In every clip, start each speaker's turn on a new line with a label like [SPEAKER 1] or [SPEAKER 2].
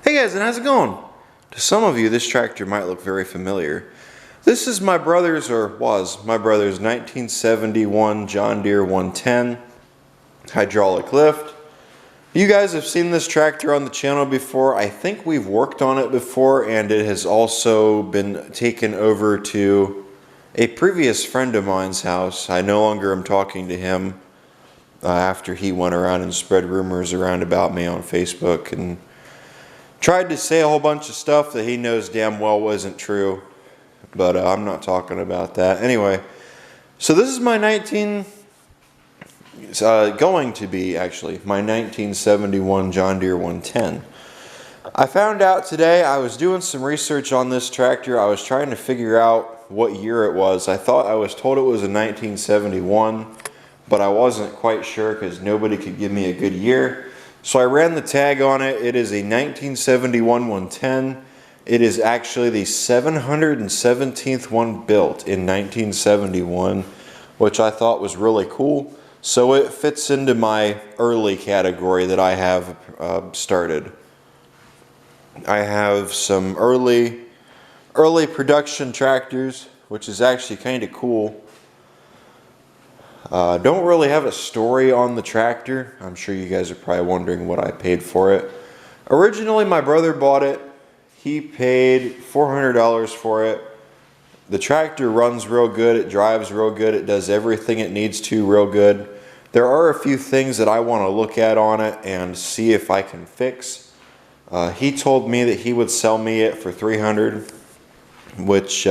[SPEAKER 1] Hey guys, and how's it going? To some of you, this tractor might look very familiar. This is my brother's, or was my brother's 1971 John Deere 110 hydraulic lift. You guys have seen this tractor on the channel before. I think we've worked on it before, and it has also been taken over to a previous friend of mine's house. I no longer am talking to him after he went around and spread rumors around about me on Facebook and tried to say a whole bunch of stuff that he knows damn well wasn't true, but I'm not talking about that. Anyway, so this is my going to be actually my 1971 John Deere 110. I found out today, I was doing some research on this tractor. I was trying to figure out what year it was. I thought I was told it was a 1971, but I wasn't quite sure because nobody could give me a good year. So I ran the tag on it. It is a 1971 110. It is actually the 717th one built in 1971, which I thought was really cool. So it fits into my early category that I have started. I have some early production tractors, which is actually kind of cool. Don't really have a story on the tractor. I'm sure you guys are probably wondering what I paid for it. Originally, my brother bought it. He paid $400 for it. The tractor runs real good. It drives real good. It does everything it needs to real good. There are a few things that I want to look at on it and see if I can fix. He told me that he would sell me it for $300, which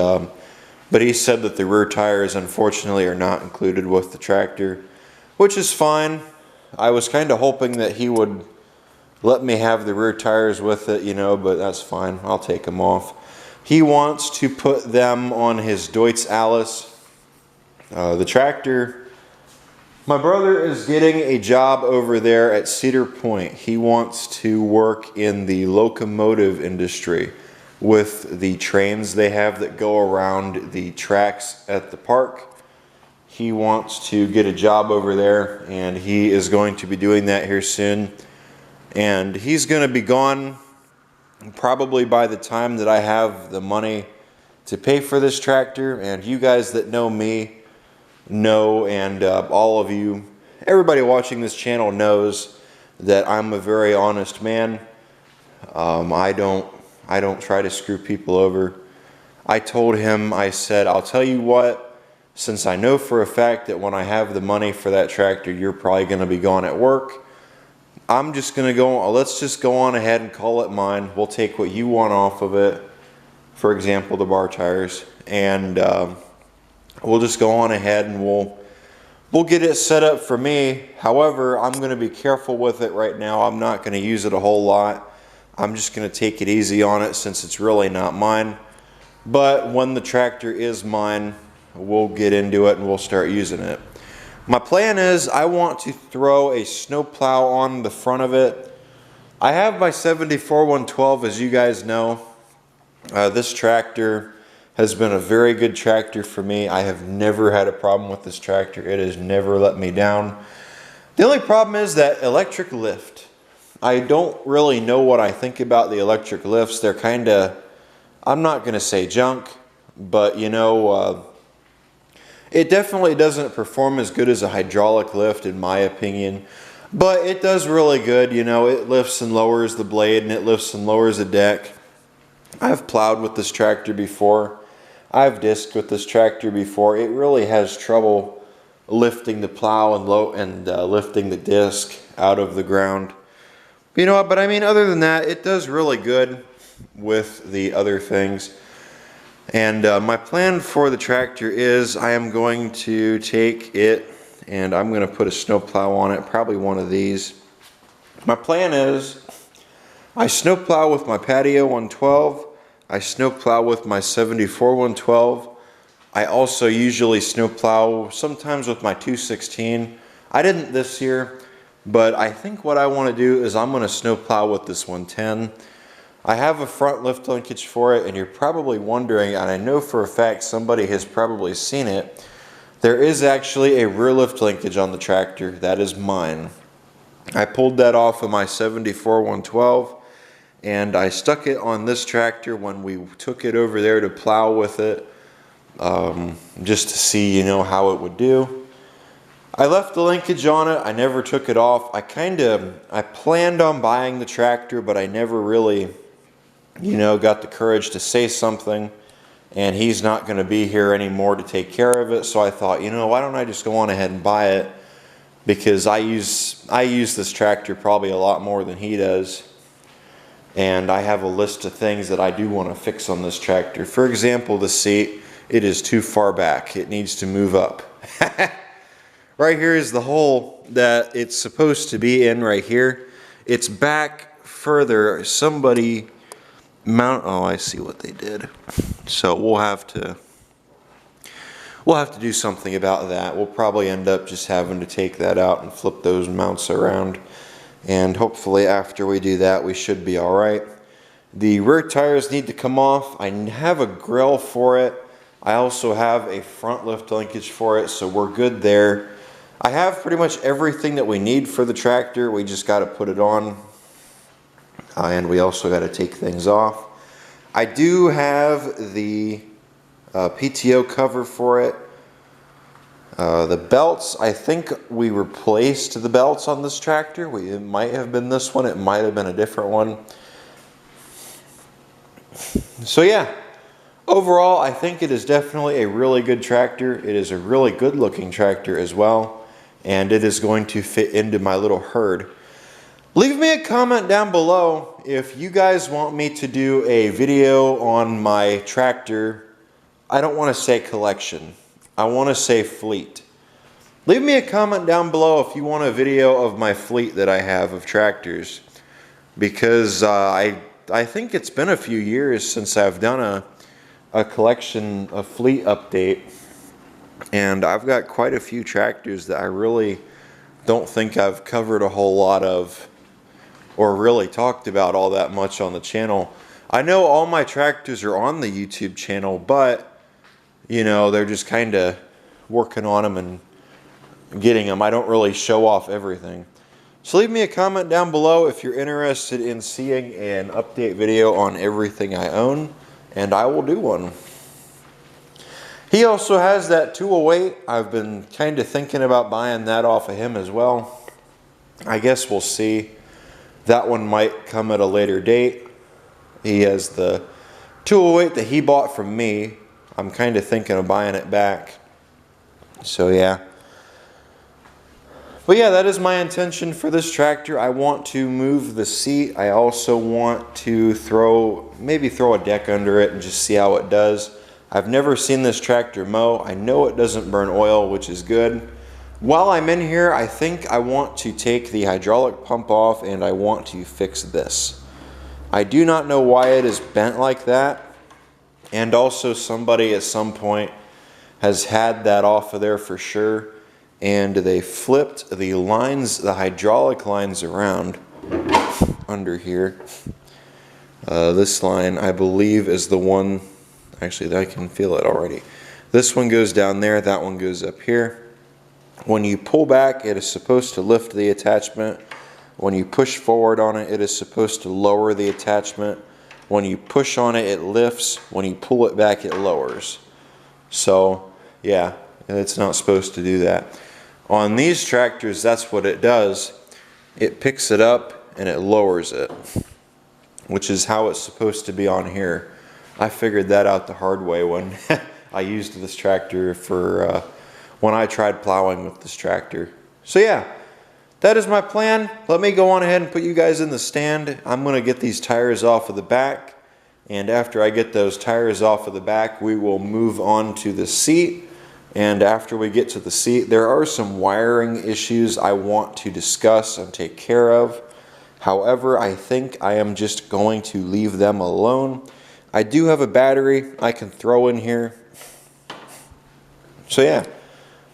[SPEAKER 1] but he said that the rear tires unfortunately are not included with the tractor, which is fine. I was kind of hoping that he would let me have the rear tires with it, you know, but that's fine. I'll take them off. He wants to put them on his Deutz Alles. The tractor, my brother is getting a job over there at Cedar Point. He wants to work in the locomotive industry with the trains they have that go around the tracks at the park. He wants to get a job over there, and he is going to be doing that here soon. And he's going to be gone probably by the time that I have the money to pay for this tractor. And you guys that know me know, and all of you, everybody watching this channel knows that I'm a very honest man. I don't try to screw people over. I told him, I said, I'll tell you what, since I know for a fact that when I have the money for that tractor, you're probably going to be gone at work. I'm just going to go, let's just go on ahead and call it mine. We'll take what you want off of it, for example, the bar tires, and we'll just go on ahead and we'll get it set up for me. However, I'm going to be careful with it right now. I'm not going to use it a whole lot. I'm just going to take it easy on it since it's really not mine. But when the tractor is mine, we'll get into it and we'll start using it. My plan is I want to throw a snowplow on the front of it. I have my 74 112, as you guys know. This tractor has been a very good tractor for me. I have never had a problem with this tractor. It has never let me down. The only problem is that electric lift. I don't really know what I think about the electric lifts. They're kind of, I'm not going to say junk, but you know, it definitely doesn't perform as good as a hydraulic lift in my opinion, but it does really good. You know, it lifts and lowers the blade and it lifts and lowers the deck. I've plowed with this tractor before. I've disked with this tractor before. It really has trouble lifting the plow and lifting the disc out of the ground. You know what, but I mean, other than that, it does really good with the other things. And my plan for the tractor is I am going to take it and I'm going to put a snowplow on it, probably one of these. My plan is I snowplow with my Patio 112. I snowplow with my 74 112. I also usually snowplow sometimes with my 216. I didn't this year. But I think what I want to do is I'm going to snowplow with this 110. I have a front lift linkage for it, and you're probably wondering, and I know for a fact somebody has probably seen it, there is actually a rear lift linkage on the tractor. That is mine. I pulled that off of my 74 112, and I stuck it on this tractor when we took it over there to plow with it, just to see, you know, how it would do. I left the linkage on it. I never took it off. I planned on buying the tractor, but I never really, you know, got the courage to say something. And he's not going to be here anymore to take care of it. So I thought, you know, why don't I just go on ahead and buy it? Because I use this tractor probably a lot more than he does. And I have a list of things that I do want to fix on this tractor. For example, the seat, it is too far back. It needs to move up. Right here is the hole that it's supposed to be in right here. It's back further. Somebody oh, I see what they did. So we'll have to do something about that. We'll probably end up just having to take that out and flip those mounts around. And hopefully after we do that, we should be all right. The rear tires need to come off. I have a grill for it. I also have a front lift linkage for it, so we're good there. I have pretty much everything that we need for the tractor. We just got to put it on. And we also got to take things off. I do have the PTO cover for it. The belts, I think we replaced the belts on this tractor. It might have been this one. It might have been a different one. So yeah, overall, I think it is definitely a really good tractor. It is a really good looking tractor as well. And it is going to fit into my little herd. Leave me a comment down below if you guys want me to do a video on my tractor. I don't want to say collection. I want to say fleet. Leave me a comment down below if you want a video of my fleet that I have of tractors. Because I think it's been a few years since I've done a collection, a fleet update. And I've got quite a few tractors that I really don't think I've covered a whole lot of or really talked about all that much on the channel. I know all my tractors are on the YouTube channel, but you know, they're just kind of working on them and getting them. I don't really show off everything. So leave me a comment down below if you're interested in seeing an update video on everything I own, and I will do one. He also has that 208. I've been kind of thinking about buying that off of him as well. I guess we'll see. That one might come at a later date. He has the 208 that he bought from me. I'm kind of thinking of buying it back. So yeah. But yeah, that is my intention for this tractor. I want to move the seat. I also want to maybe throw a deck under it and just see how it does. I've never seen this tractor mow. I know it doesn't burn oil, which is good. While I'm in here, I think I want to take the hydraulic pump off and I want to fix this. I do not know why it is bent like that. And also somebody at some point has had that off of there for sure. And they flipped the lines, the hydraulic lines around under here. This line, I believe, is the one. Actually, I can feel it already. This one goes down there, that one goes up here. When you pull back, it is supposed to lift the attachment. When you push forward on it, it is supposed to lower the attachment. When you push on it, it lifts. When you pull it back, it lowers. So, yeah, it's not supposed to do that. On these tractors, that's what it does. It picks it up and it lowers it, which is how it's supposed to be on here. I figured that out the hard way when I used this tractor for when I tried plowing with this tractor. So yeah, that is my plan. Let me go on ahead and put you guys in the stand. I'm going to get these tires off of the back. And after I get those tires off of the back, we will move on to the seat. And after we get to the seat, there are some wiring issues I want to discuss and take care of. However, I think I am just going to leave them alone. I do have a battery I can throw in here. So yeah,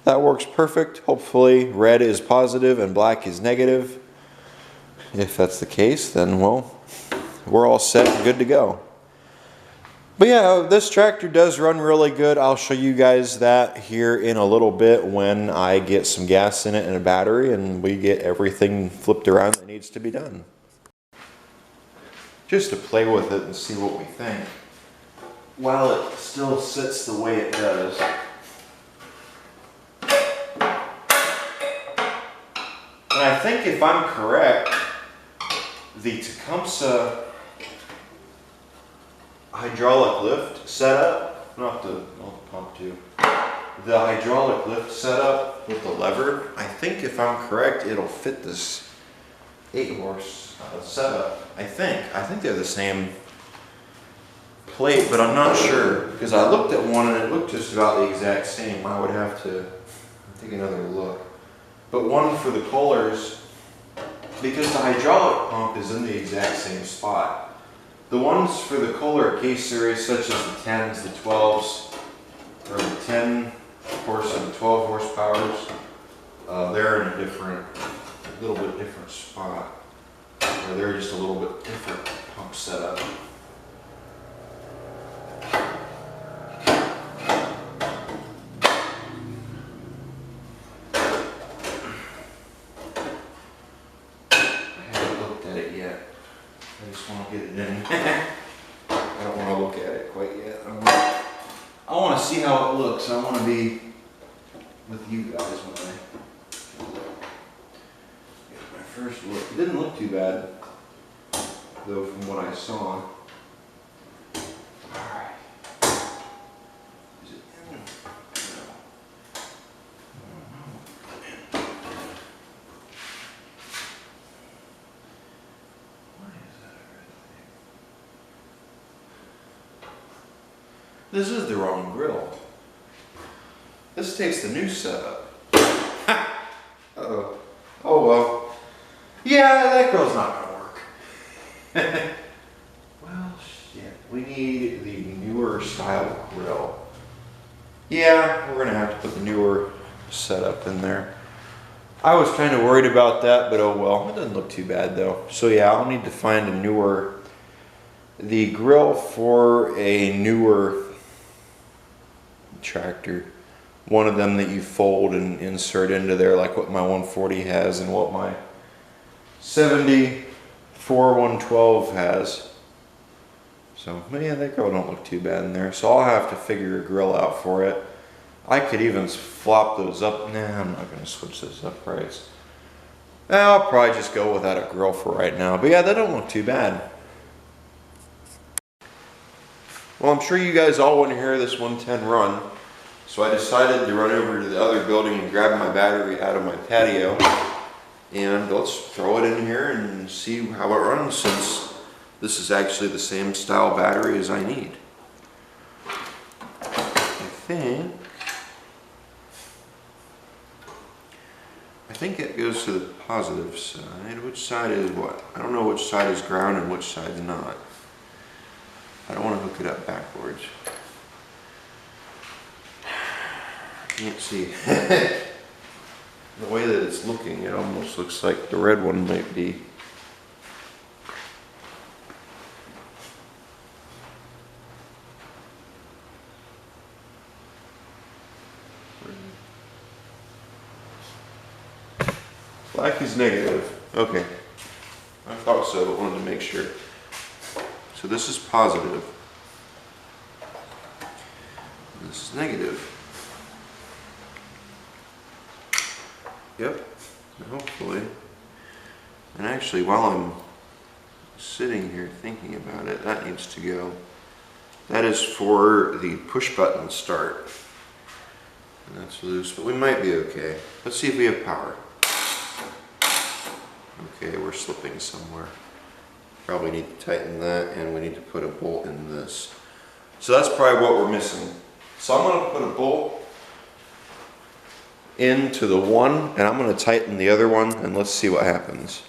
[SPEAKER 1] that works perfect. Hopefully red is positive and black is negative. If that's the case, then well, we're all set and good to go. But yeah, this tractor does run really good. I'll show you guys that here in a little bit when I get some gas in it and a battery and we get everything flipped around that needs to be done. just to play with it and see what we think, while it still sits the way it does. And I think if I'm correct, the Tecumseh hydraulic lift setup, not the pump too, the hydraulic lift setup with the lever, I think if I'm correct, it'll fit this 8-horse setup. I think they're the same plate, but I'm not sure, because I looked at one and it looked just about the exact same. I would have to take another look. But one for the Kohlers, because the hydraulic pump is in the exact same spot. The ones for the Kohler case series, such as the 10s, the 12s, or the 10 horse and the 12 horsepowers, they're in a little bit different spot. Or they're just a little bit different pump setup. I just want to get it in. I don't want to look at it quite yet. I want to see how it looks. I want to be with you guys when I get my first look. It didn't look too bad, though, from what I saw. Alright. Is it in? This is the wrong grill. This takes the new setup. Uh-oh. Oh well. Yeah, that grill's not gonna work. Well, shit. We need the newer style grill. Yeah, we're gonna have to put the newer setup in there. I was kind of worried about that, but oh well. It doesn't look too bad though. So yeah, I'll need to find the grill for a newer tractor, one of them that you fold and insert into there, like what my 140 has and what my 74 112 has. So yeah, that grill don't look too bad in there, so I'll have to figure a grill out for it. I could even flop those up. Nah, I'm not gonna switch those uprights. I'll probably just go without a grill for right now, but yeah, that don't look too bad. Well, I'm sure you guys all want to hear this 110 run, so I decided to run over to the other building and grab my battery out of my patio, and let's throw it in here and see how it runs, since this is actually the same style battery as I need. I think it goes to the positive side. Which side is what? I don't know which side is ground and which side's not. I don't want to hook it up backwards. Can't see. The way that it's looking, it almost looks like the red one might be. Black is negative. Okay. I thought so, but wanted to make sure. So this is positive. This is negative. Yep, hopefully. And actually, while I'm sitting here thinking about it, that needs to go. That is for the push button start. And that's loose, but we might be okay. Let's see if we have power. Okay, we're slipping somewhere. Probably need to tighten that, and we need to put a bolt in this. So that's probably what we're missing. So I'm going to put a bolt into the one, and I'm going to tighten the other one, and let's see what happens.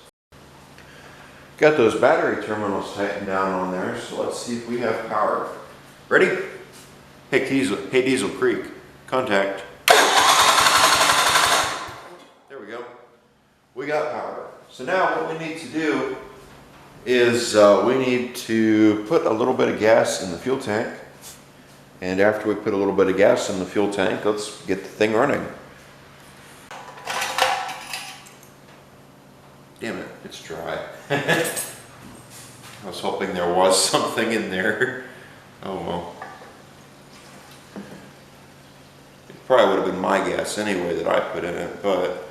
[SPEAKER 1] Got those battery terminals tightened down on there, so let's see if we have power. Ready? Hey Diesel Creek, contact. There we go. We got power. So now what we need to do is we need to put a little bit of gas in the fuel tank. And after we put a little bit of gas in the fuel tank, let's get the thing running. Damn it, it's dry. I was hoping there was something in there. Oh well. It probably would have been my gas anyway that I put in it, but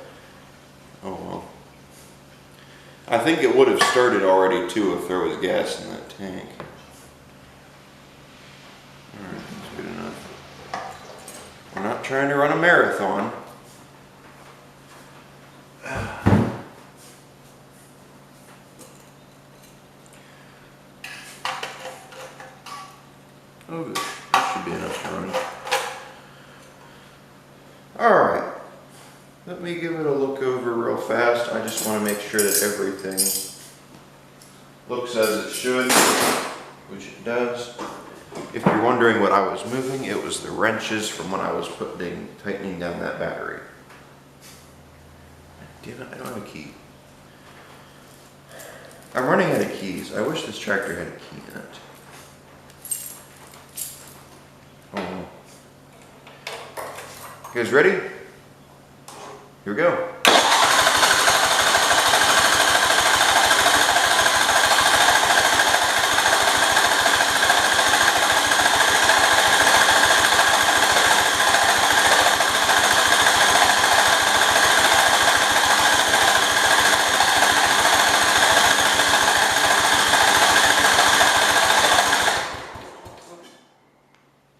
[SPEAKER 1] oh well. I think it would have started already too if there was gas in that tank. Alright, that's good enough. We're not trying to run a marathon. Oh, good. That should be enough to run. Alright. Let me give it a look over real fast. I just want to make sure that everything looks as it should, which it does. If you're wondering what I was moving, it was the wrenches from when I was tightening down that battery. Damn it, I don't have a key. I'm running out of keys. I wish this tractor had a key in it. Oh no. You guys ready? Here we go.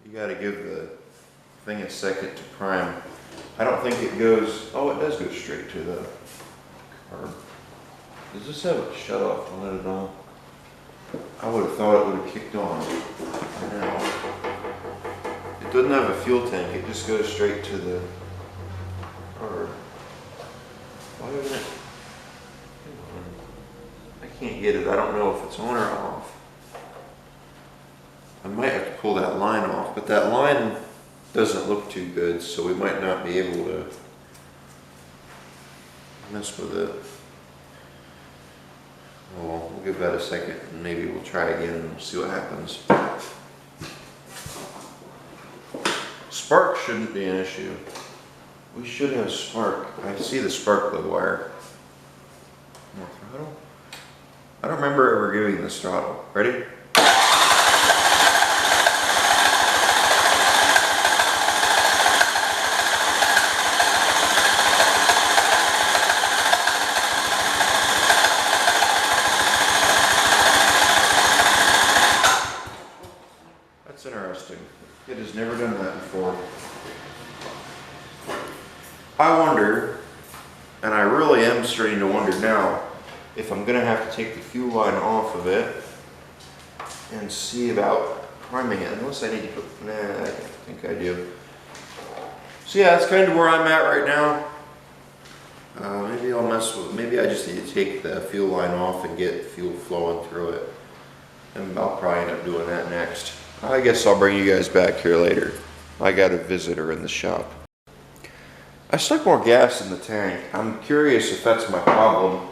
[SPEAKER 1] You gotta give the thing a second to prime. I don't think it goes, oh, it does go straight to the carb. Does this have a shut off on it at all? I would have thought it would have kicked on. No. It doesn't have a fuel tank, it just goes straight to the carb. Why isn't it? I can't get it, I don't know if it's on or off. I might have to pull that line off, but that line doesn't look too good, so we might not be able to mess with it. Well, we'll give that a second and maybe we'll try again and see what happens. Spark shouldn't be an issue. We should have spark. I see the spark plug wire. More throttle? I don't remember ever giving this throttle. Ready? Interesting. It has never done that before. I wonder, and I really am starting to wonder now, if I'm going to have to take the fuel line off of it and see about priming it. Unless I need to put, nah, I think I do. So yeah, that's kind of where I'm at right now. Maybe I'll mess with, maybe I just need to take the fuel line off and get fuel flowing through it. And I'll probably end up doing that next. I guess I'll bring you guys back here later. I got a visitor in the shop. I stuck more gas in the tank. I'm curious if that's my problem.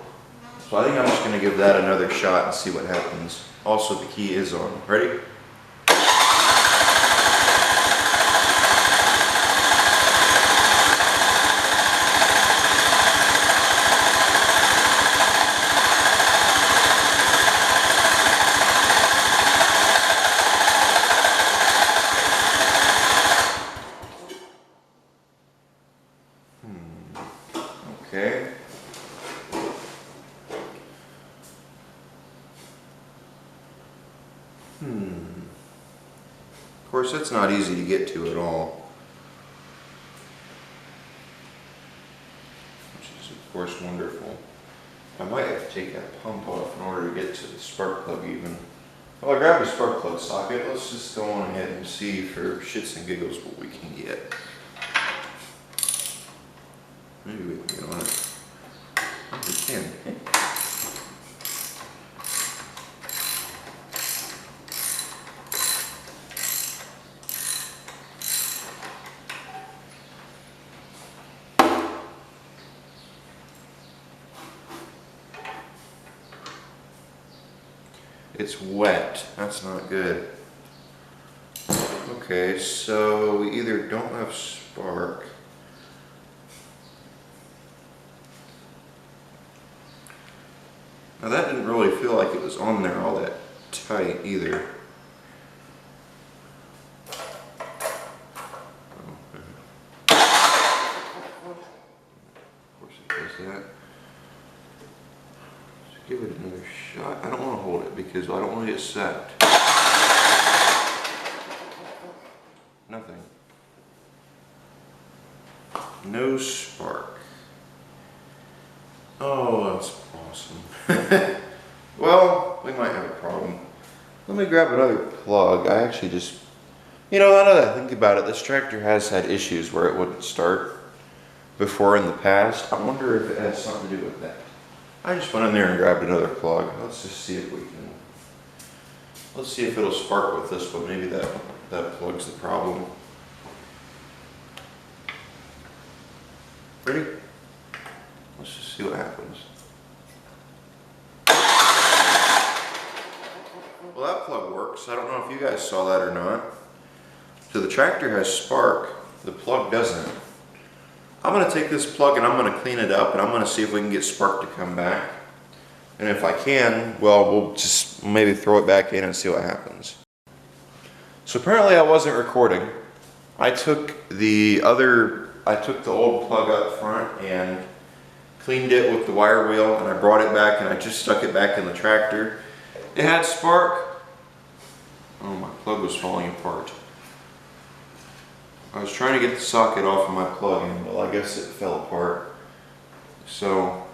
[SPEAKER 1] So I think I'm just going to give that another shot and see what happens. Also, the key is on. Ready? Okay. Of course, that's not easy to get to at all. Which is, of course, wonderful. I might have to take that pump off in order to get to the spark plug even. Well, I grabbed a spark plug socket. Let's just go on ahead and see for shits and giggles what we can get. Maybe we can get on it. Oh, we can. It's wet. That's not good. Okay, so we either don't have spark. Now that didn't really feel like it was on there all that tight either. Of course it does that. Let's give it another shot. I don't want to hold it because I don't want to get sapped. Nothing. No spark. Oh, that's awesome. Well, we might have a problem. Let me grab another plug. I actually just, you know, now that I think about it, this tractor has had issues where it wouldn't start before in the past. I wonder if it has something to do with that. I just went in there and grabbed another plug. Let's just see if we can, let's see if it'll spark with this one. Maybe that plug's the problem. Ready? Let's just see what happens. Well, that plug works. I don't know if you guys saw that or not. So the tractor has spark, the plug doesn't. I'm going to take this plug and I'm going to clean it up and I'm going to see if we can get spark to come back. And if I can, well, we'll just maybe throw it back in and see what happens. So apparently I wasn't recording. I took the old plug up front and cleaned it with the wire wheel, and I brought it back and I just stuck it back in the tractor. It had spark. Oh, my plug was falling apart. I was trying to get the socket off of my plug and, well, I guess it fell apart. So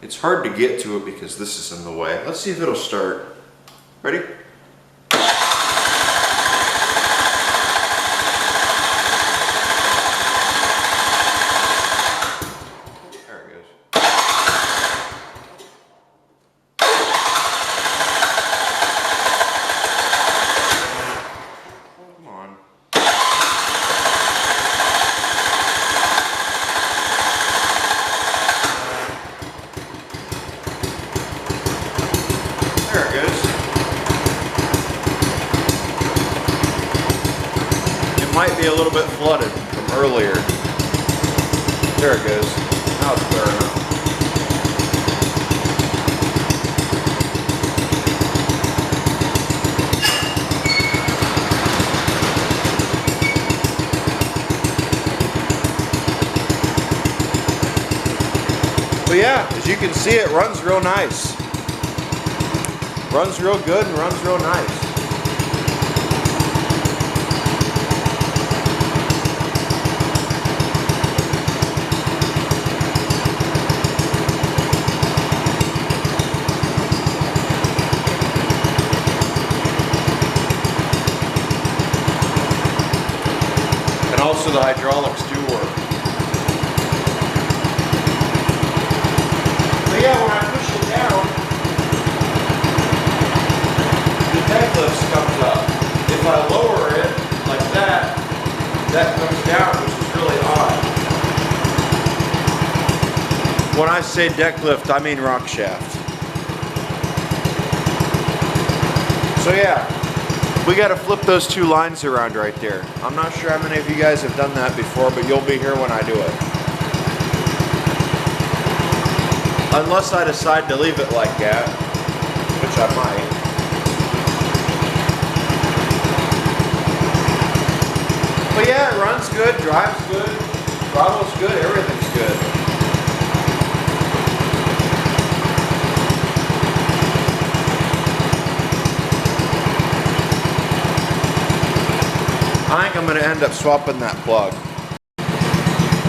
[SPEAKER 1] it's hard to get to it because this is in the way. Let's see if it'll start. Ready? Might be a little bit flooded from earlier. There it goes. Now it's clear enough. But yeah, as you can see, it runs real nice. Runs real good and runs real nice. Also, the hydraulics do work. So yeah, when I push it down, the deck lift comes up. If I lower it like that, that comes down, which is really odd. When I say deck lift, I mean rock shaft. So yeah. We got to flip those two lines around right there. I'm not sure how many of you guys have done that before, but you'll be here when I do it. Unless I decide to leave it like that, which I might. But yeah, it runs good, drives good, throttle's good, everything's good. I think I'm going to end up swapping that plug.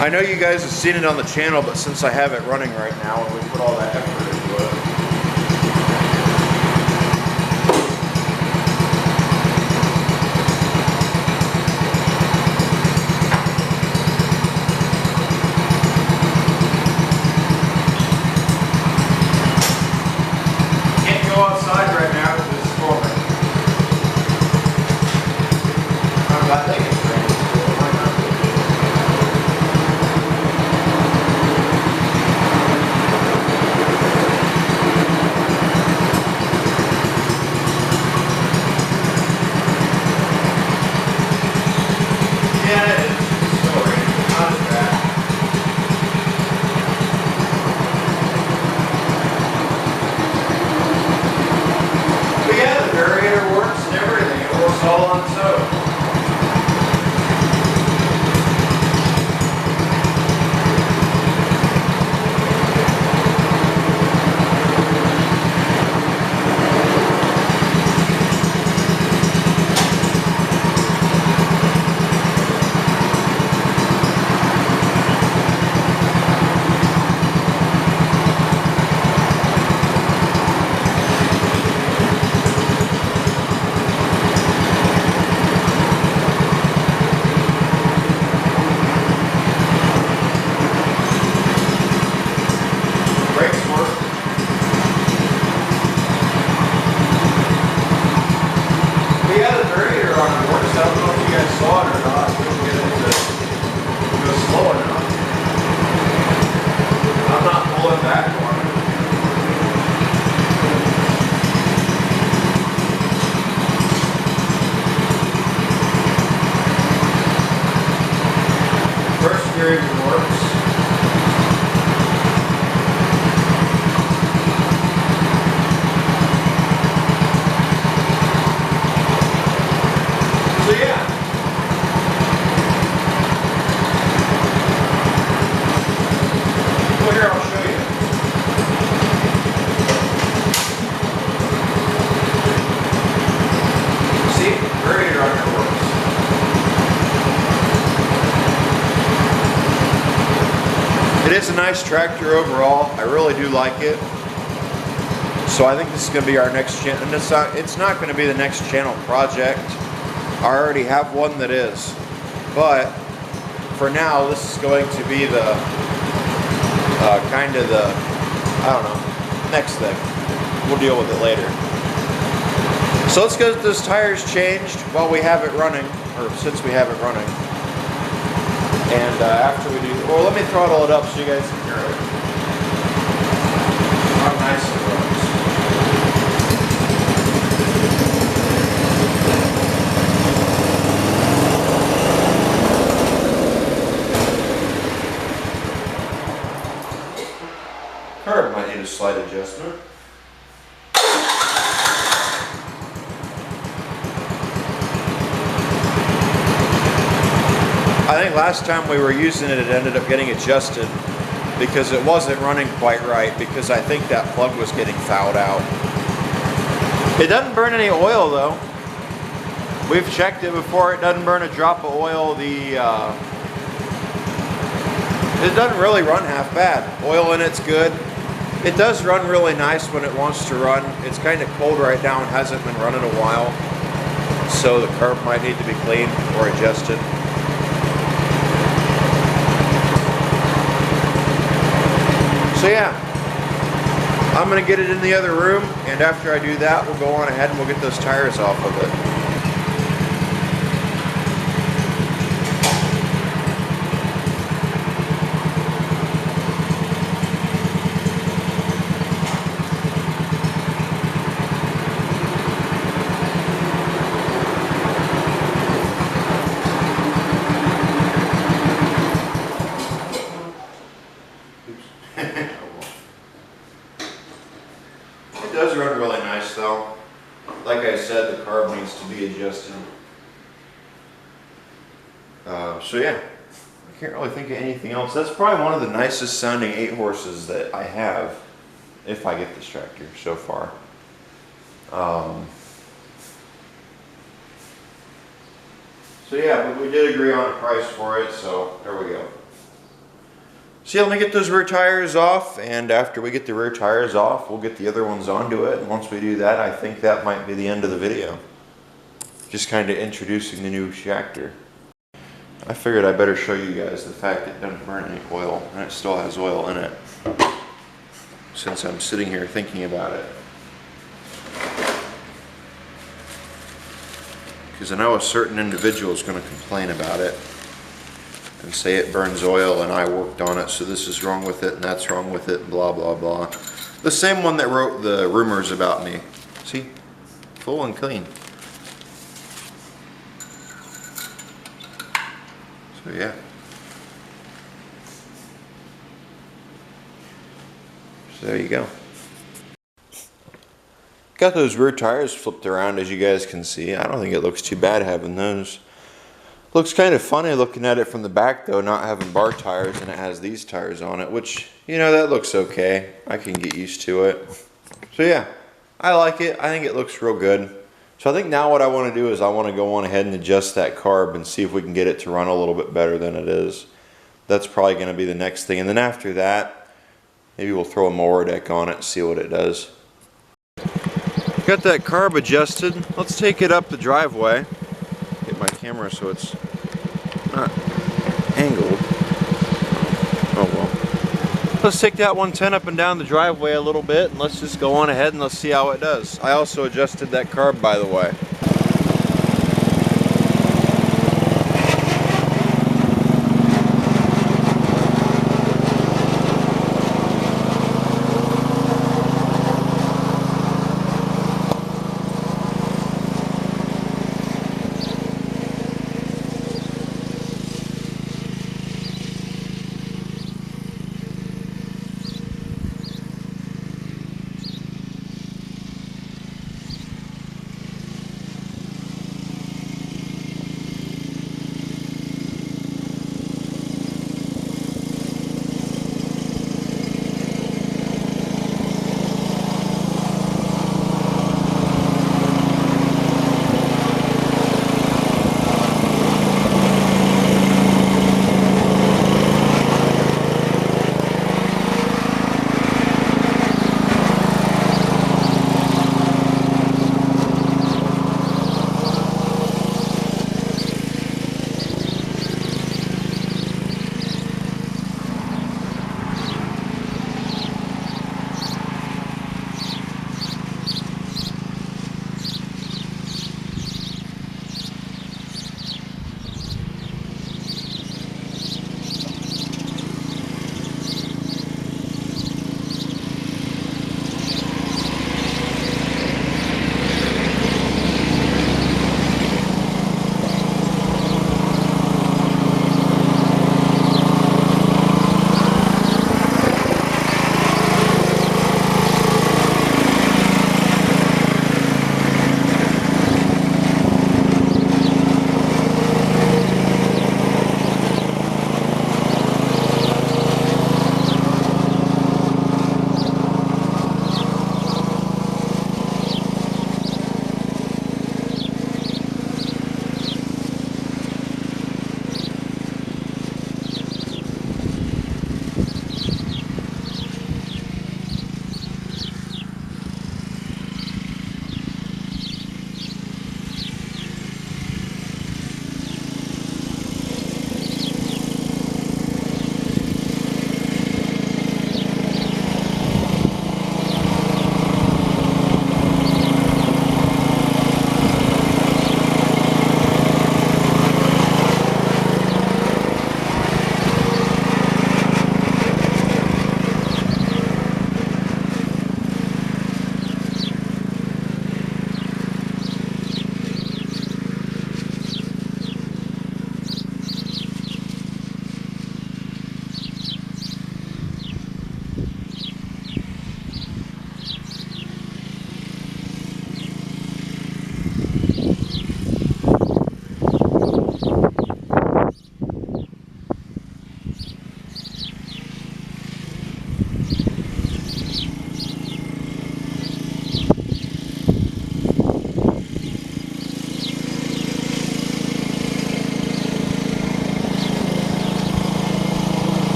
[SPEAKER 1] I know you guys have seen it on the channel, but since I have it running right now and we put all that effort into it, can't go outside right now because it's storming. I think it's raining. It might not be. saw it or not, we can get it to go slow enough. I'm not pulling back on it. First steering works. So yeah. Well, here, I'll show you. See, radiator under works. It is a nice tractor overall. I really do like it. So I think this is going to be our next channel. And it's not going to be the next channel project. I already have one that is. But for now, this is going to be the kind of the, I don't know, next thing. We'll deal with it later. So let's get those tires changed while we have it running, or since we have it running. And after we do, well, let me throttle it up so you guys can hear it. How nice it runs. Curb might need a slight adjustment. I think last time we were using it, it ended up getting adjusted because it wasn't running quite right, because I think that plug was getting fouled out. It doesn't burn any oil though. We've checked it before, it doesn't burn a drop of oil. It doesn't really run half bad. Oil in it's good. It does run really nice when it wants to run. It's kind of cold right now and hasn't been running a while. So the carb might need to be cleaned or adjusted. So yeah, I'm going to get it in the other room, and after I do that, we'll go on ahead and we'll get those tires off of it. It does run really nice though. Like I said, the carb needs to be adjusted. So yeah, I can't really think of anything else. That's probably one of the nicest sounding 8 horses that I have, if I get this tractor so far. So yeah, but we did agree on a price for it, so there we go. So yeah, let me get those rear tires off, and after we get the rear tires off, we'll get the other ones onto it. And once we do that, I think that might be the end of the video. Just kind of introducing the new tractor. I figured I better show you guys the fact it doesn't burn any oil, and it still has oil in it, since I'm sitting here thinking about it. Because I know a certain individual is going to complain about it and say it burns oil and I worked on it, so this is wrong with it and that's wrong with it and blah blah blah. The same one that wrote the rumors about me. See? Full and clean. So yeah. So there you go. Got those rear tires flipped around, as you guys can see. I don't think it looks too bad having those. Looks kind of funny looking at it from the back though, not having bar tires, and it has these tires on it, which, you know, that looks okay. I can get used to it. So yeah, I like it. I think it looks real good. So I think now what I want to do is I want to go on ahead and adjust that carb and see if we can get it to run a little bit better than it is. That's probably going to be the next thing. And then after that, maybe we'll throw a mower deck on it and see what it does. Got that carb adjusted. Let's take it up the driveway. Get my camera so it's not angled. Oh well. Let's take that 110 up and down the driveway a little bit, and let's just go on ahead and let's see how it does. I also adjusted that carb, by the way.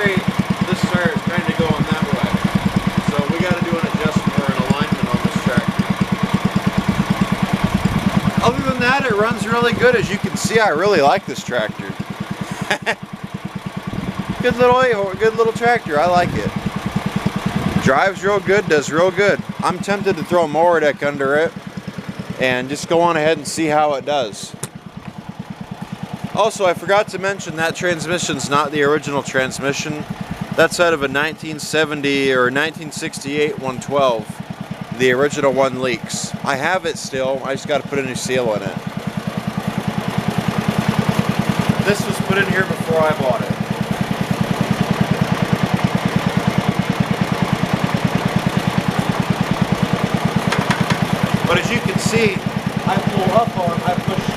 [SPEAKER 1] straight, this tire is kind of going that way. So we got to do an adjustment or an alignment on this tractor. Other than that, it runs really good. As you can see, I really like this tractor. Good little tractor. I like it. Drives real good, does real good. I'm tempted to throw a mower deck under it and just go on ahead and see how it does. Also, I forgot to mention that transmission's not the original transmission. That's out of a 1970 or 1968 112. The original one leaks. I have it still, I just got to put a new seal in it. This was put in here before I bought it. But as you can see, I pull up on it, I push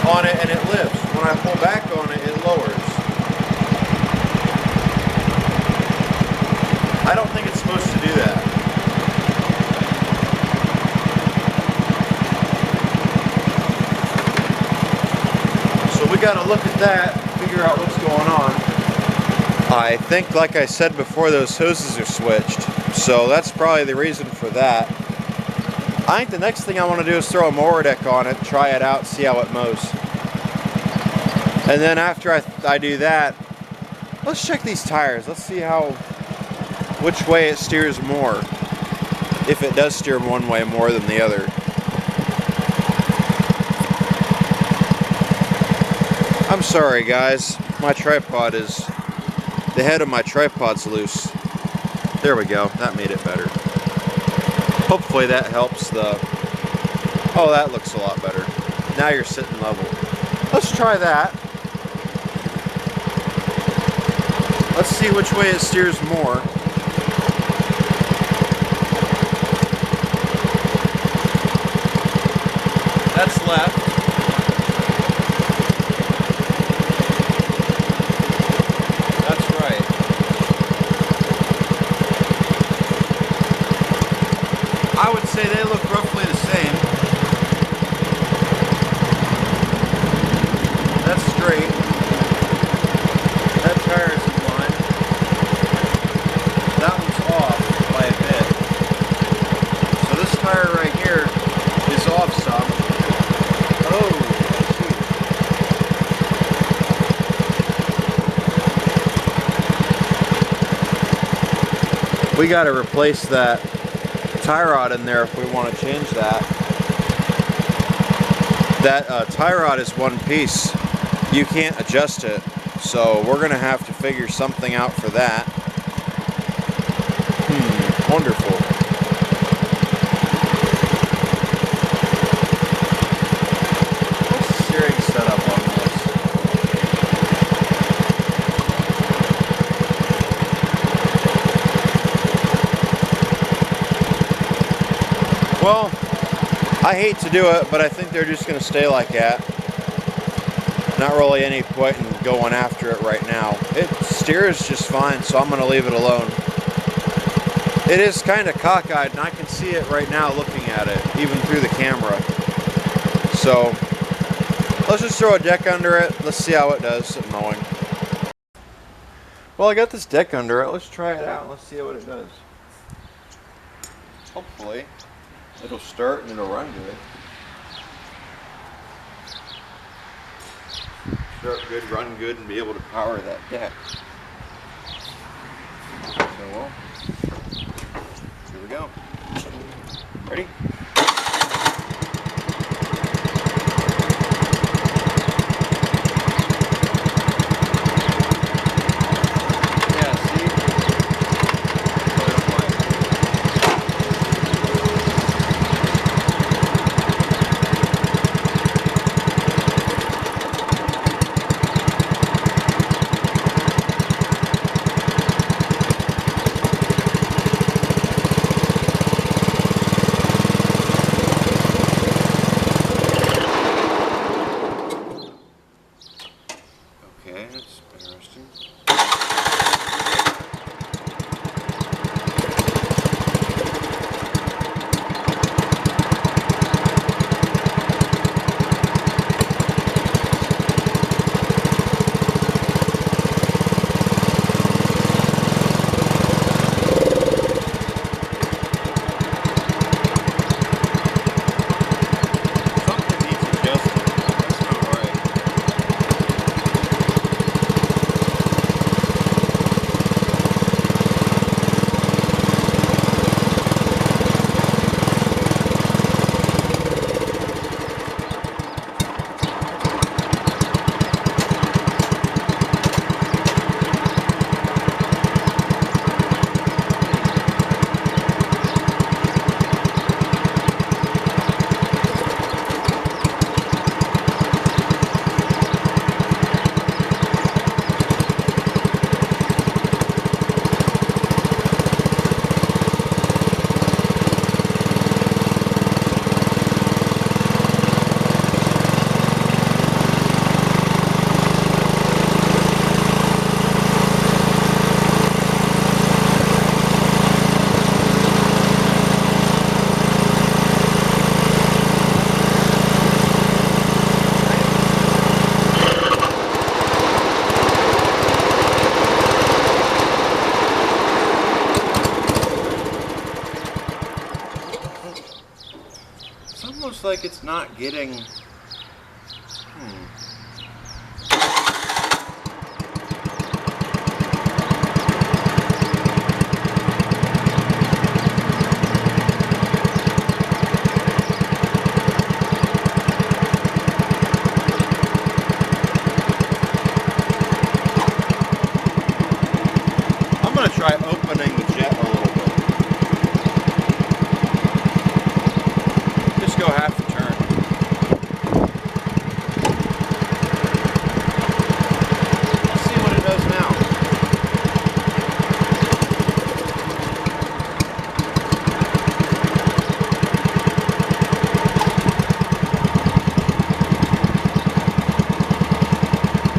[SPEAKER 1] on it and it lifts. When I pull back on it, it lowers. I don't think it's supposed to do that. So we got to look at that, figure out what's going on. I think, like I said before, those hoses are switched. So that's probably the reason for that. I think the next thing I want to do is throw a mower deck on it, try it out, see how it mows. And then after I do that, let's check these tires. Let's see which way it steers more. If it does steer one way more than the other. I'm sorry guys, my tripod the head of my tripod's loose. There we go, that made it better. Hopefully that helps oh, that looks a lot better. Now you're sitting level. Let's try that. Let's see which way it steers more. That's left. That's right. I would say they look roughly the same. That's straight. That tire is in line. That one's off by a bit. So this tire right here is off some. Oh, shoot. We got to replace that tie rod in there if we want to change that. That tie rod is one piece. You can't adjust it, so we're gonna have to figure something out for that. Wonderful. What's the steering setup on this? Well, I hate to do it, but I think they're just gonna stay like that. Not really any point in going after it right now. It steers just fine, so I'm going to leave it alone. It is kind of cockeyed, and I can see it right now looking at it, even through the camera. So, let's just throw a deck under it. Let's see how it does at mowing. Well, I got this deck under it. Let's try it out. Let's see what it does. Hopefully, it'll start and it'll run good. Start good, run good, and be able to power that deck. So, well, here we go. Ready? Okay, that's interesting. like it's not getting... I'm going to try opening the jet a little bit. Just go half a turn. Let's see what it does now.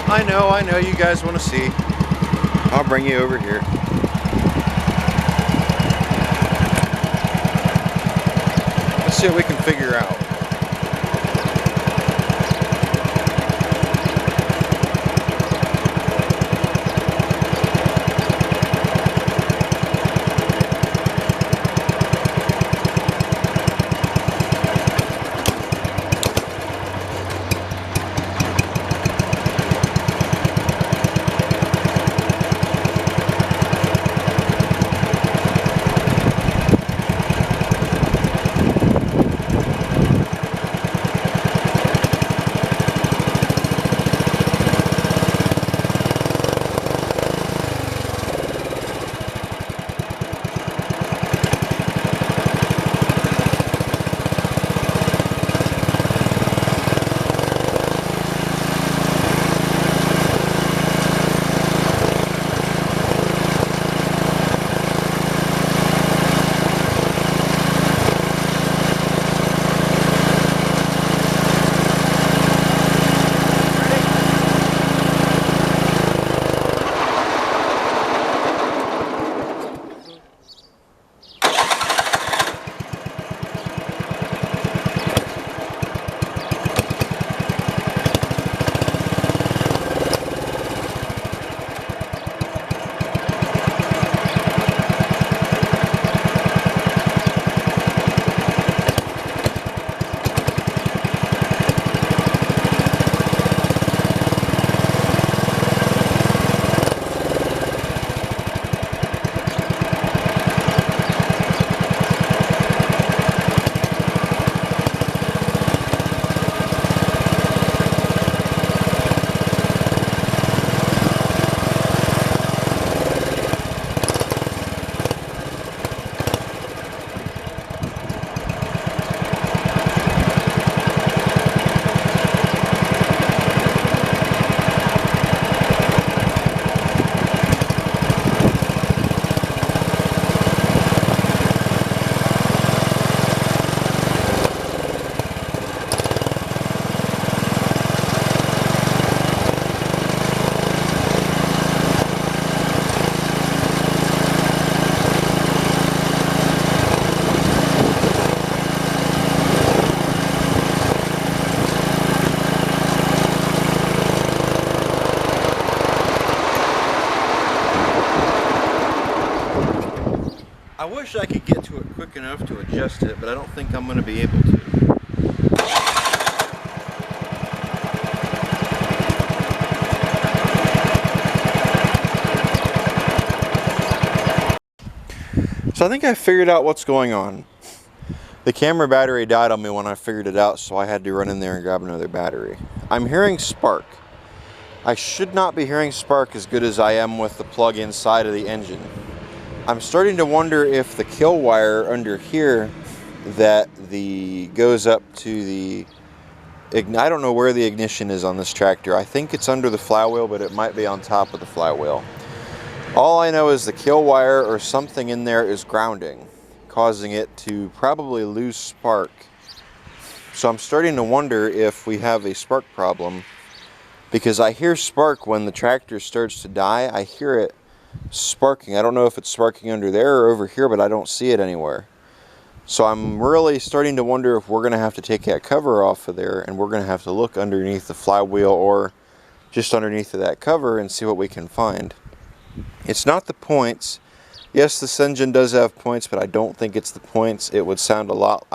[SPEAKER 1] I know, you guys want to see. I'll bring you over here. Let's see what we can figure out. I wish I could get to it quick enough to adjust it, but I don't think I'm going to be able to. So I think I figured out what's going on. The camera battery died on me when I figured it out, so I had to run in there and grab another battery. I'm hearing spark. I should not be hearing spark as good as I am with the plug inside of the engine. I'm starting to wonder if the kill wire under here that goes up to the I don't know where the ignition is on this tractor. I think it's under the flywheel, but it might be on top of the flywheel. All I know is the kill wire or something in there is grounding, causing it to probably lose spark. So I'm starting to wonder if we have a spark problem, because I hear spark when the tractor starts to die. I hear it sparking. I don't know if it's sparking under there or over here, but I don't see it anywhere. So I'm really starting to wonder if we're going to have to take that cover off of there, and we're going to have to look underneath the flywheel or just underneath of that cover and see what we can find. It's not the points. Yes, this engine does have points, but I don't think it's the points. It would sound a lot,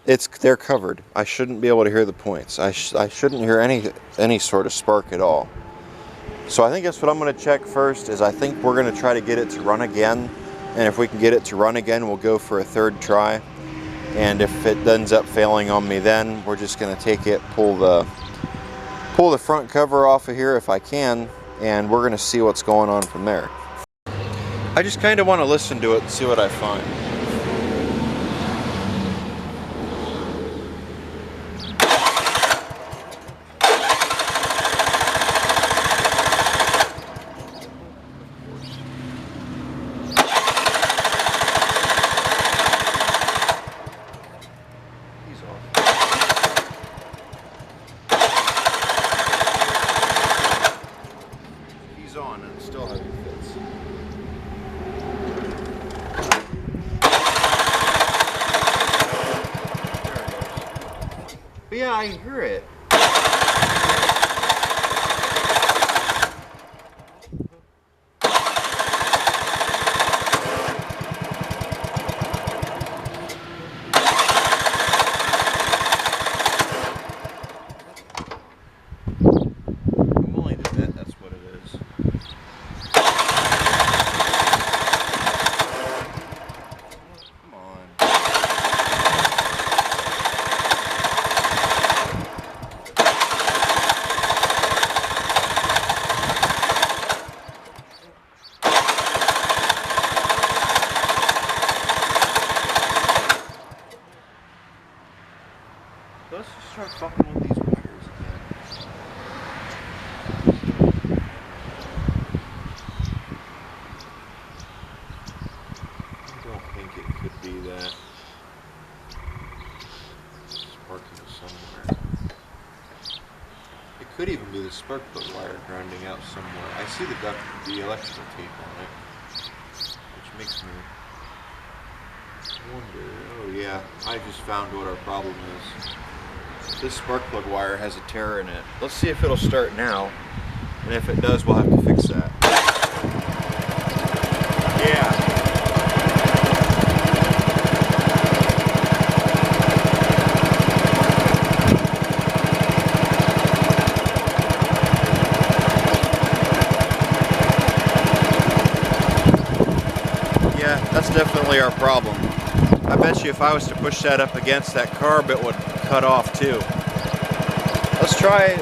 [SPEAKER 1] they're covered. I shouldn't be able to hear the points. I shouldn't hear any sort of spark at all. So I think that's what I'm going to check first. Is I think we're going to try to get it to run again, and if we can get it to run again, we'll go for a third try. And if it ends up failing on me, then we're just going to take it, pull the front cover off of here if I can, and we're going to see what's going on from there. I just kind of want to listen to it and see what I find. On and still heavy fits. There it goes. But yeah, I hear it. I'm willing to bet that's what it is. Let's just start fucking with these wires again. I don't think it could be that. Sparking somewhere. It could even be the spark plug wire grounding out somewhere. I see the electrical tape on it, which makes me wonder. Oh yeah, I just found what our problem is. This spark plug wire has a tear in it. Let's see if it'll start now, and if it does, we'll have to fix that. Yeah. Yeah, that's definitely our problem. I bet you if I was to push that up against that carb, it would cut off too.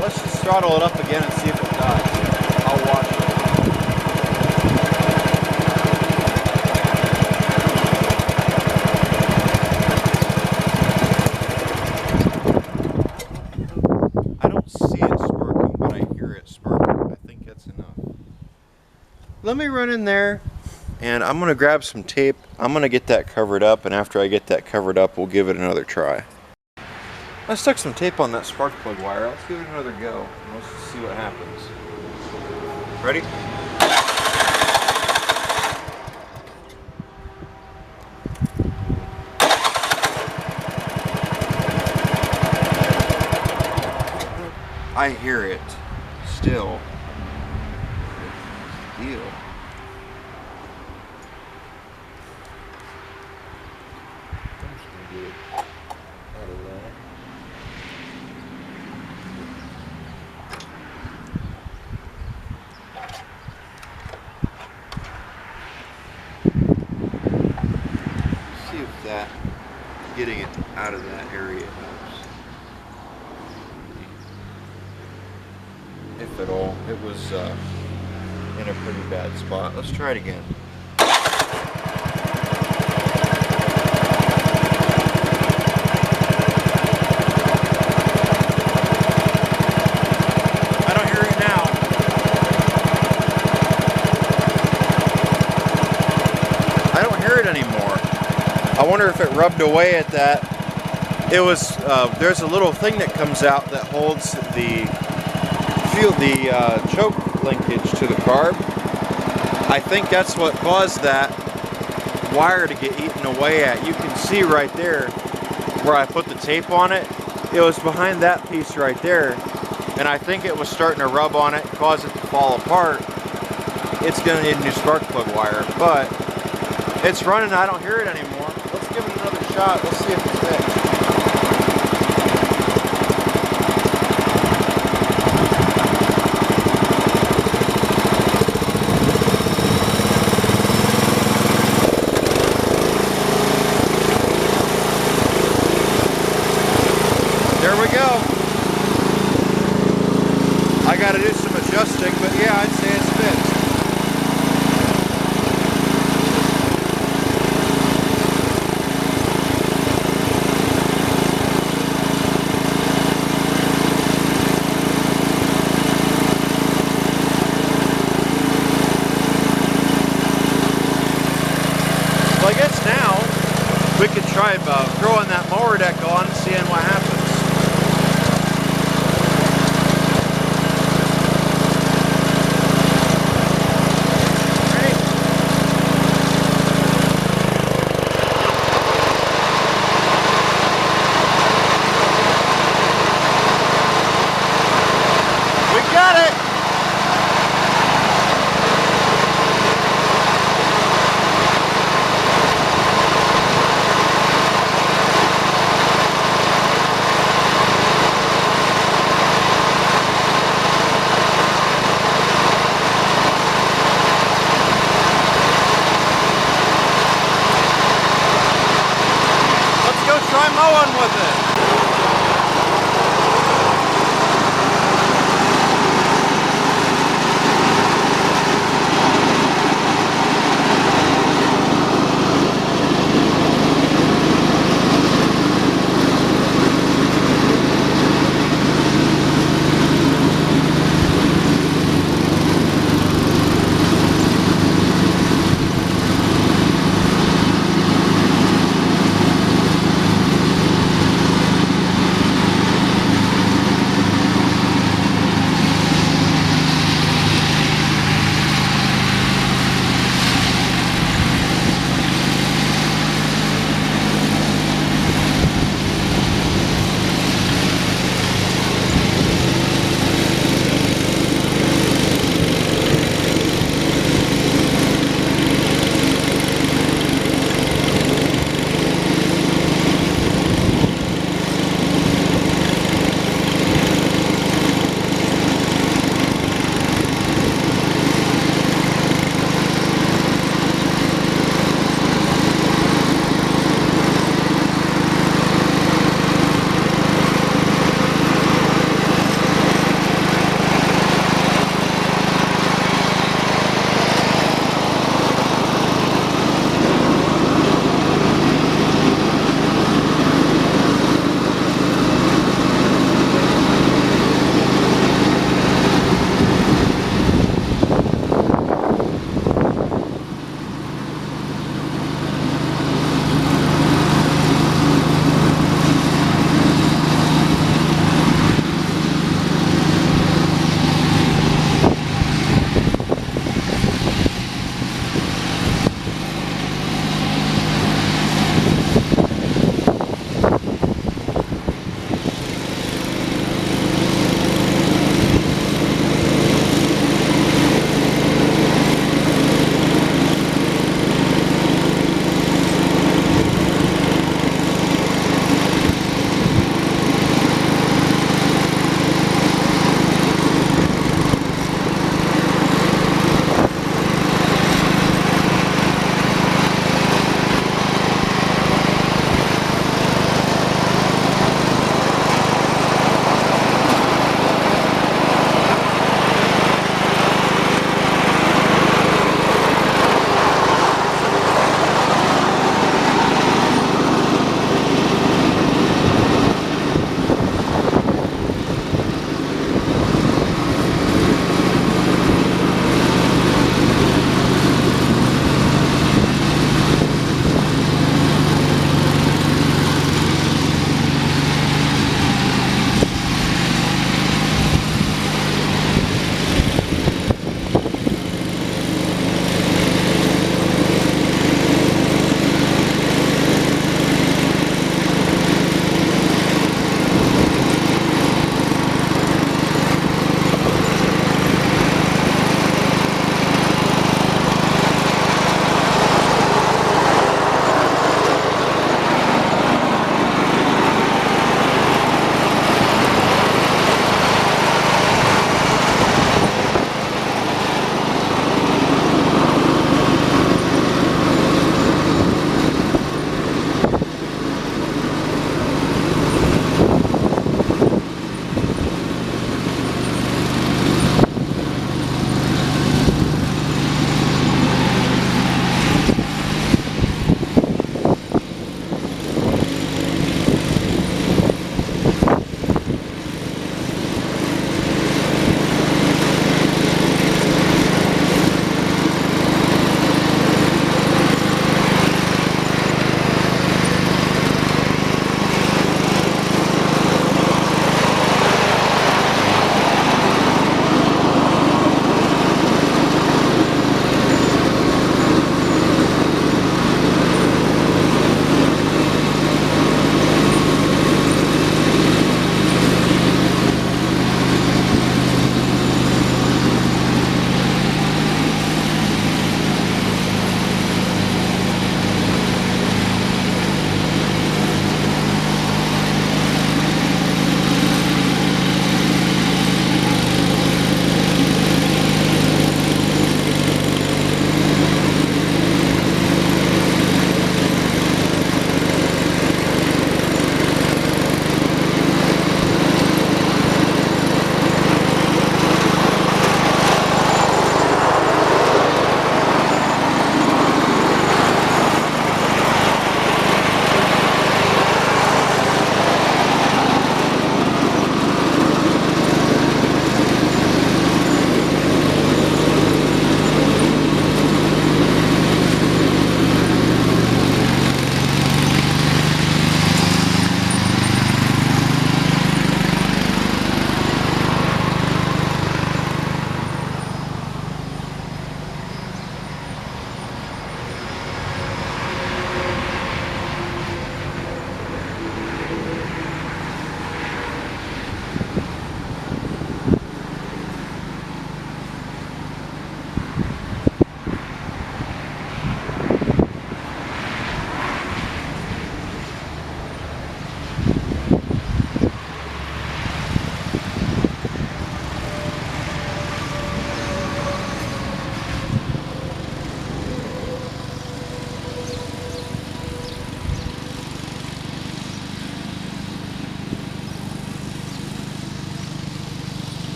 [SPEAKER 1] Let's just throttle it up again and see if it does. I'll watch it. I don't see it sparking, but I hear it sparking. I think that's enough. Let me run in there. And I'm going to grab some tape. I'm going to get that covered up, and after I get that covered up, we'll give it another try. I stuck some tape on that spark plug wire. Let's give it another go. Let's see what happens. Ready? I hear it still. Deal. See if that getting it out of that area helps. If at all. It was in a pretty bad spot. Let's try it again. Anymore. I wonder if it rubbed away at that. It was there's a little thing that comes out that holds the choke linkage to the carb. I think that's what caused that wire to get eaten away at. You can see right there where I put the tape on it. It was behind that piece right there, and I think it was starting to rub on it, cause it to fall apart. It's gonna need a new spark plug wire, but it's running. I don't hear it anymore. Let's give it another shot. Let's see if it's fixed. got to do some adjusting, but yeah, I'd say it's fixed. Well, I guess now we could try throwing that mower deck on and seeing what happens.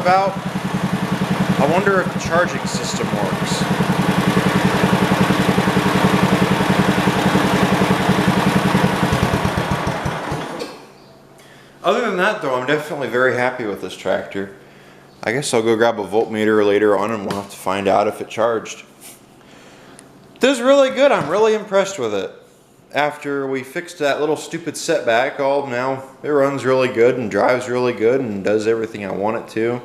[SPEAKER 1] about, I wonder if the charging system works. Other than that though, I'm definitely very happy with this tractor. I guess I'll go grab a voltmeter later on and we'll have to find out if it charged. It does really good. I'm really impressed with it. After we fixed that little stupid setback, now it runs really good and drives really good and does everything I want it to.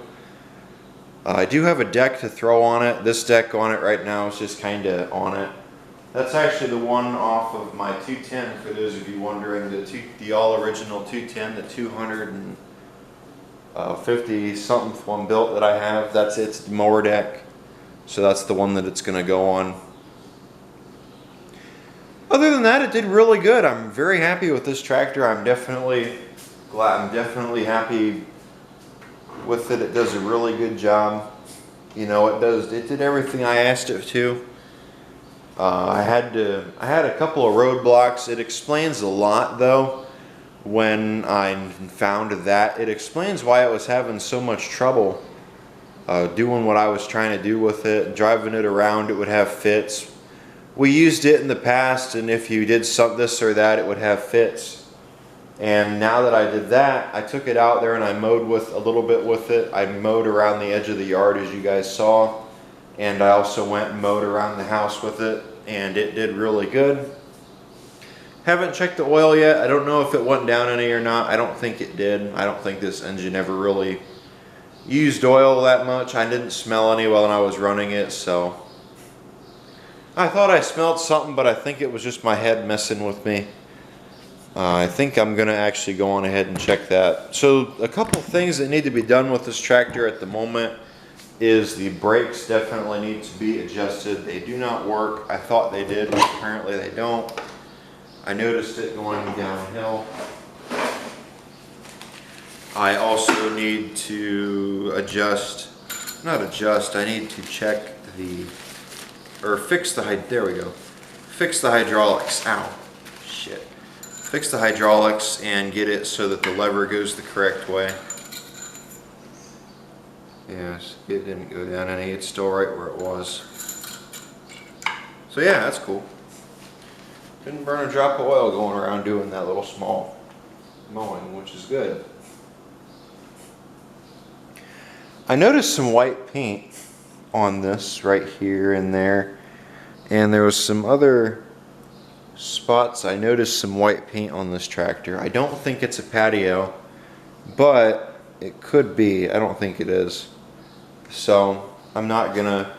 [SPEAKER 1] I do have a deck to throw on it. This deck on it right now is just kind of on it. That's actually the one off of my 210, for those of you wondering, the all original 210, the 250 something one built that I have. That's its mower deck, so that's the one that it's going to go on. Other than that, it did really good. I'm very happy with this tractor. I'm definitely happy with it. It does a really good job. You know, it did everything I asked it to. I had a couple of roadblocks. It explains a lot though. When I found that, it explains why it was having so much trouble doing what I was trying to do with it. Driving it around, it would have fits. We used it in the past, and if you did this or that, it would have fits. And now that I did that, I took it out there and I mowed with a little bit with it. I mowed around the edge of the yard, as you guys saw. And I also went and mowed around the house with it, and it did really good. Haven't checked the oil yet. I don't know if it went down any or not. I don't think it did. I don't think this engine ever really used oil that much. I didn't smell any when I was running it, so I thought I smelled something, but I think it was just my head messing with me. I think I'm gonna actually go on ahead and check that. So a couple things that need to be done with this tractor at the moment is the brakes definitely need to be adjusted. They do not work. I thought they did, but apparently they don't. I noticed it going downhill. I also need to I need to check fix the hydraulics. Ow, shit. Fix the hydraulics and get it so that the lever goes the correct way. Yes, it didn't go down any. It's still right where it was. So yeah, that's cool. Didn't burn a drop of oil going around doing that little small mowing, which is good. I noticed some white paint on this right here and there, and there was some other spots. I noticed some white paint on this tractor. I don't think it's a patio, but it could be. I don't think it is. So I'm not gonna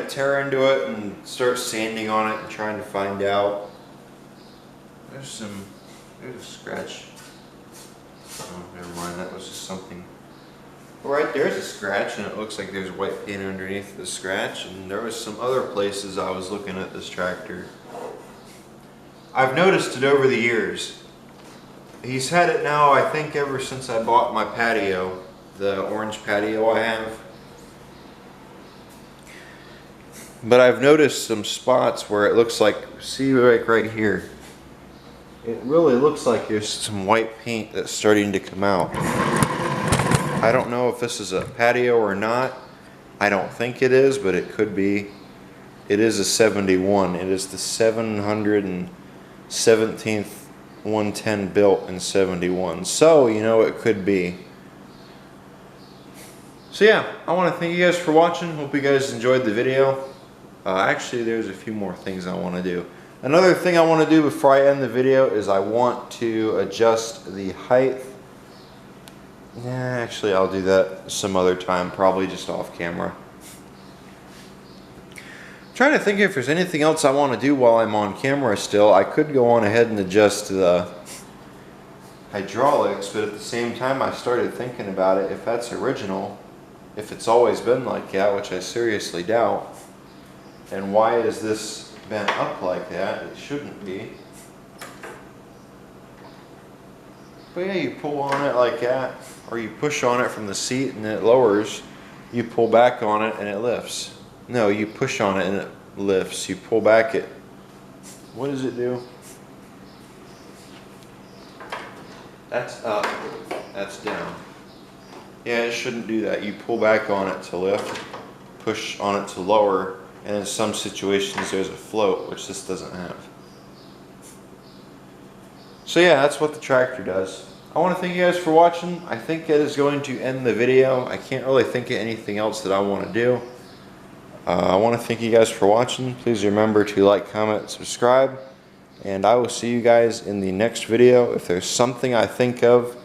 [SPEAKER 1] tear into it and start sanding on it and trying to find out. There's a scratch. Oh, never mind, that was just something. Right there's a scratch, and it looks like there's white paint underneath the scratch, and there was some other places I was looking at this tractor. I've noticed it over the years. He's had it now, I think, ever since I bought my patio, the orange patio I have. But I've noticed some spots where it looks like, see like right here, it really looks like there's some white paint that's starting to come out. I don't know if this is a patio or not. I don't think it is, but it could be. It is a 71. It is the 717th 110 built in 71. So, you know, it could be. So yeah, I want to thank you guys for watching. Hope you guys enjoyed the video. Actually, there's a few more things I want to do. Another thing I want to do before I end the video is I want to adjust the height. Actually, I'll do that some other time, probably just off camera. Trying to think if there's anything else I want to do while I'm on camera still. I could go on ahead and adjust the hydraulics, but at the same time I started thinking about it. If that's original, if it's always been like that, which I seriously doubt, and why is this bent up like that? It shouldn't be. But yeah, you pull on it like that, or you push on it from the seat and it lowers. You pull back on it and it lifts. No, you push on it and it lifts. You pull back it. What does it do? That's up, that's down. Yeah, it shouldn't do that. You pull back on it to lift, push on it to lower, and in some situations there's a float, which this doesn't have. So yeah, that's what the tractor does. I want to thank you guys for watching. I think that is going to end the video. I can't really think of anything else that I want to do. I want to thank you guys for watching. Please remember to like, comment, subscribe, and I will see you guys in the next video. If there's something I think of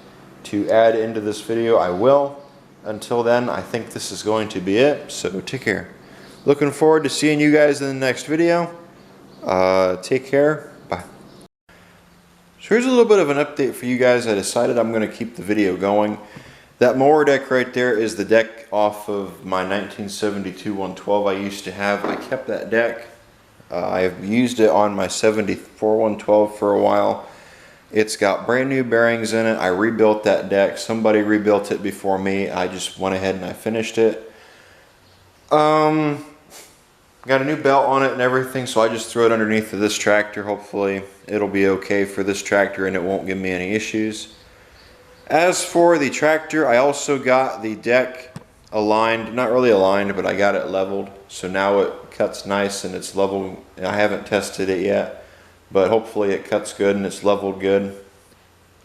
[SPEAKER 1] to add into this video, I will. Until then, I think this is going to be it, so take care. Looking forward to seeing you guys in the next video. Take care. Bye. So here's a little bit of an update for you guys. I decided I'm going to keep the video going. That mower deck right there is the deck off of my 1972 112 I used to have. I kept that deck. I've used it on my 74 112 for a while. It's got brand new bearings in it. I rebuilt that deck. Somebody rebuilt it before me. I just went ahead and I finished it. Got a new belt on it and everything, so I just threw it underneath of this tractor. Hopefully it'll be okay for this tractor and it won't give me any issues. As for the tractor, I also got the deck aligned, not really aligned, but I got it leveled. So now it cuts nice and it's level. I haven't tested it yet, but hopefully it cuts good and it's leveled good.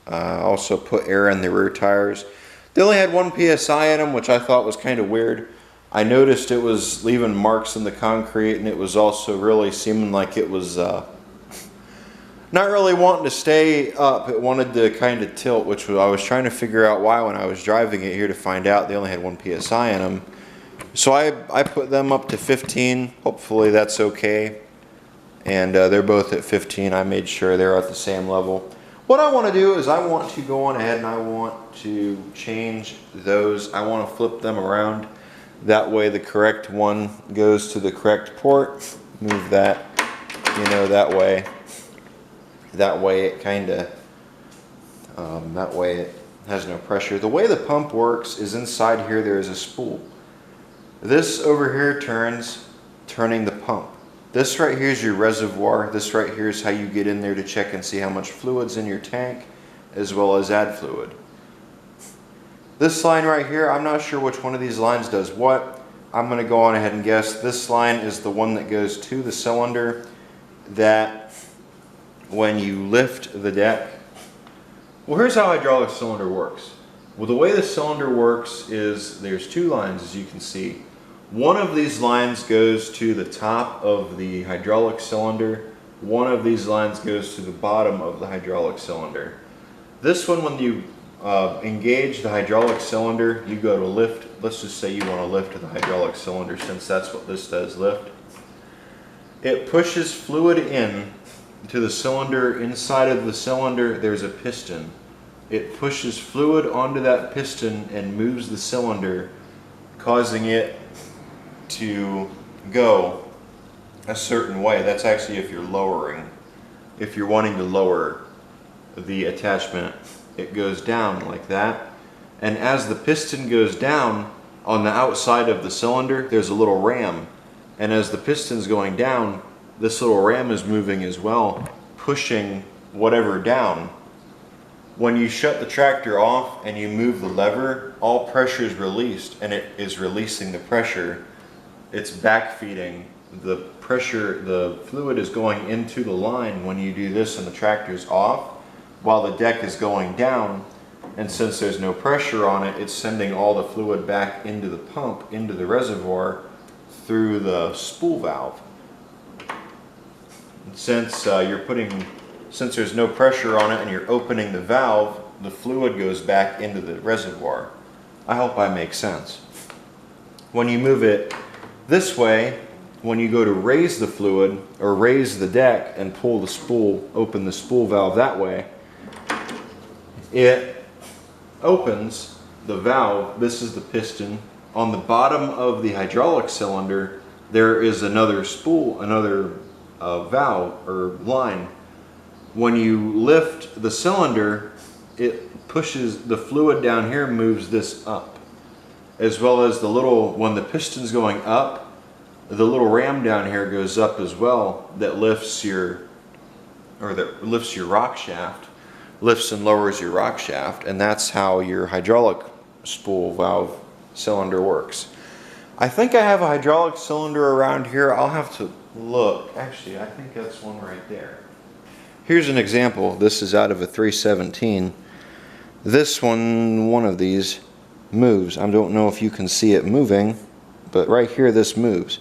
[SPEAKER 1] Also put air in the rear tires. They only had 1 PSI in them, which I thought was kind of weird. I noticed it was leaving marks in the concrete, and it was also really seeming like it was not really wanting to stay up. It wanted to kind of tilt, which I was trying to figure out why when I was driving it here to find out. They only had 1 PSI in them. So I put them up to 15. Hopefully that's okay. And they're both at 15. I made sure they're at the same level. What I want to do is I want to go on ahead and I want to change those. I want to flip them around. That way the correct one goes to the correct port. Move that, you know, that way. That way it kind of, that way it has no pressure. The way the pump works is inside here there is a spool. This over here turning the pump. This right here is your reservoir. This right here is how you get in there to check and see how much fluid's in your tank, as well as add fluid. This line right here, I'm not sure which one of these lines does what. I'm going to go on ahead and guess. This line is the one that goes to the cylinder that when you lift the deck. Well, here's how a hydraulic cylinder works. Well, the way the cylinder works is there's 2 lines, as you can see. One of these lines goes to the top of the hydraulic cylinder. One of these lines goes to the bottom of the hydraulic cylinder. This one, when you engage the hydraulic cylinder, you go to lift. Let's just say you want to lift the hydraulic cylinder, since that's what this does, lift. It pushes fluid in to the cylinder. Inside of the cylinder there's a piston. It pushes fluid onto that piston and moves the cylinder, causing it to go a certain way. That's actually if you're lowering. If you're wanting to lower the attachment, it goes down like that. And as the piston goes down, on the outside of the cylinder there's a little ram. And as the piston's going down, this little ram is moving as well, pushing whatever down. When you shut the tractor off and you move the lever, all pressure is released, and it is releasing the pressure. It's backfeeding the pressure. The fluid is going into the line when you do this and the tractor's off, while the deck is going down. And since there's no pressure on it, it's sending all the fluid back into the pump, into the reservoir, through the spool valve. Since since there's no pressure on it and you're opening the valve, the fluid goes back into the reservoir. I hope I make sense. When you move it this way, when you go to raise the fluid or raise the deck and pull the spool, open the spool valve that way, it opens the valve. This is the piston. On the bottom of the hydraulic cylinder there is another spool, another valve or line. When you lift the cylinder, it pushes the fluid down here, moves this up, as well as the little, when the piston's going up, the little ram down here goes up as well, that lifts your rock shaft, lifts and lowers your rock shaft. And that's how your hydraulic spool valve cylinder works. I think I have a hydraulic cylinder around here. I'll have to look. Actually, I think that's one right there. Here's an example. This is out of a 317. This one of these moves. I don't know if you can see it moving, but right here this moves.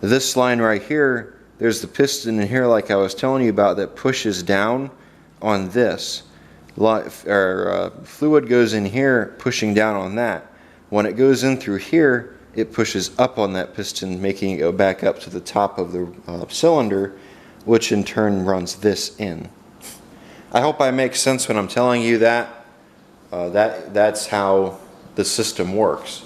[SPEAKER 1] This line right here, there's the piston in here like I was telling you about that pushes down on this. Fluid goes in here pushing down on that. When it goes in through here, it pushes up on that piston, making it go back up to the top of the cylinder, which in turn runs this in. I hope I make sense when I'm telling you that. That's how the system works.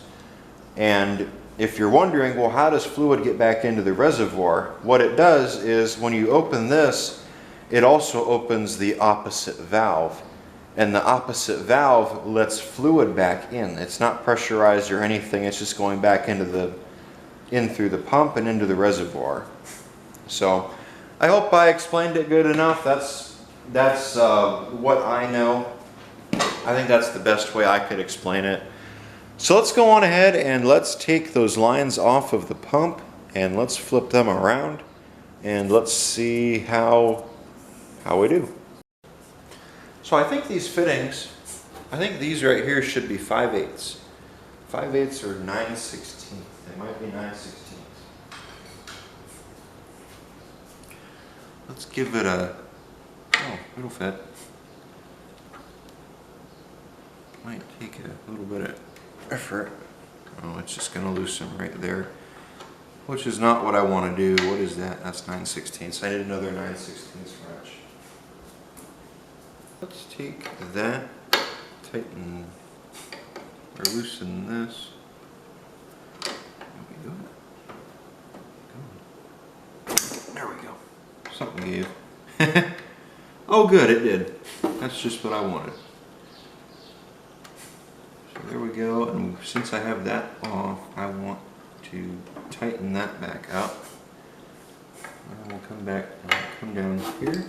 [SPEAKER 1] And if you're wondering, well, how does fluid get back into the reservoir? What it does is when you open this, it also opens the opposite valve. And the opposite valve lets fluid back in. It's not pressurized or anything. It's just going back in through the pump and into the reservoir. So I hope I explained it good enough. That's what I know. I think that's the best way I could explain it. So let's go on ahead and let's take those lines off of the pump and let's flip them around and let's see how we do. So I think these fittings, I think these right here should be 5/8. 5/8 or 9/16. They might be 9/16. Let's give it a, oh, it'll fit. Might take a little bit of effort. Oh, it's just gonna loosen right there, which is not what I want to do. What is that? That's 9/16. I need another 9/16 French. Let's take that, tighten or loosen this. There we go. Something gave. Oh good, it did. That's just what I wanted. So there we go, and since I have that off, I want to tighten that back up. And we'll come back and come down here.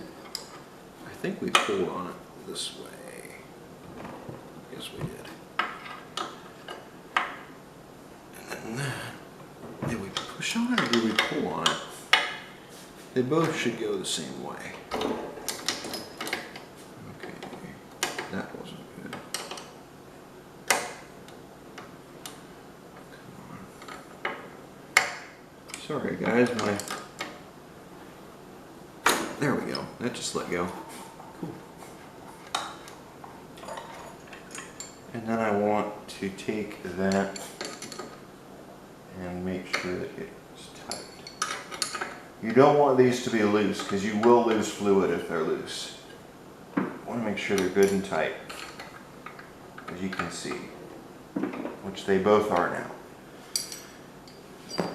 [SPEAKER 1] I think we pulled on it this way. Yes, we did. And then, did we push on it or did we pull on it? They both should go the same way. Okay, that wasn't good. Come on. Sorry guys, there we go. That just let go. Cool. And then I want to take that and make sure that it's tight. You don't want these to be loose because you will lose fluid if they're loose. You want to make sure they're good and tight, as you can see, which they both are now.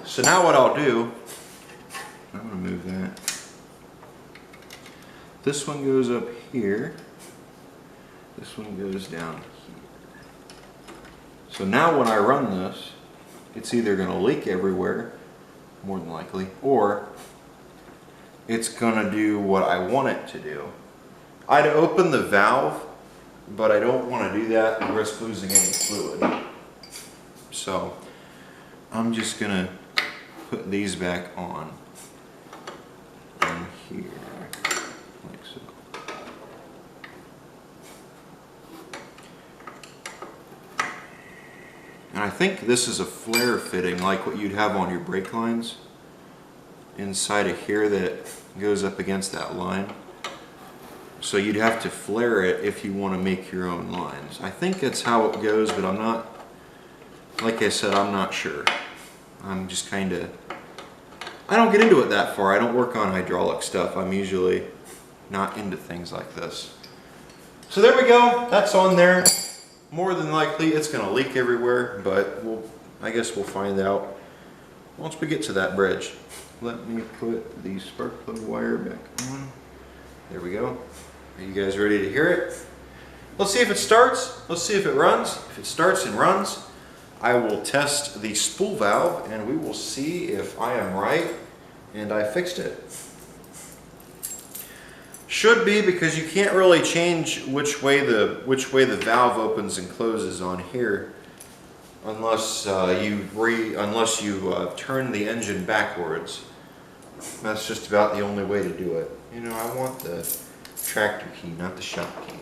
[SPEAKER 1] So now what I'll do, I'm going to move that. This one goes up here. This one goes down here. So now when I run this, it's either going to leak everywhere, more than likely, or it's going to do what I want it to do. I'd open the valve, but I don't want to do that and risk losing any fluid. So I'm just going to put these back on in here. And I think this is a flare fitting like what you'd have on your brake lines inside of here that goes up against that line. So you'd have to flare it if you want to make your own lines. I think that's how it goes, but I'm not, like I said, I'm not sure. I'm just kind of, I don't get into it that far. I don't work on hydraulic stuff. I'm usually not into things like this. So there we go. That's on there. More than likely it's going to leak everywhere, but I guess we'll find out once we get to that bridge. Let me put the spark plug wire back on. There we go. Are you guys ready to hear it? Let's see if it starts. Let's see if it runs. If it starts and runs, I will test the spool valve and we will see if I am right and I fixed it. Should be, because you can't really change which way the valve opens and closes on here. unless you turn the engine backwards. That's just about the only way to do it. You know, I want the tractor key, not the shop key.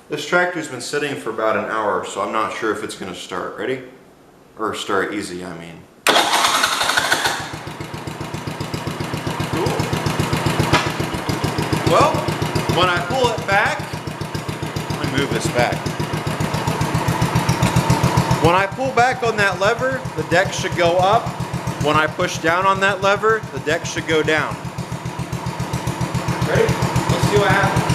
[SPEAKER 1] This tractor's been sitting for about an hour, so I'm not sure if it's going to start. Ready? Or start easy, I mean. Cool. Well, when I pull it back, let me move this back. When I pull back on that lever, the deck should go up. When I push down on that lever, the deck should go down. Ready? Let's see what happens.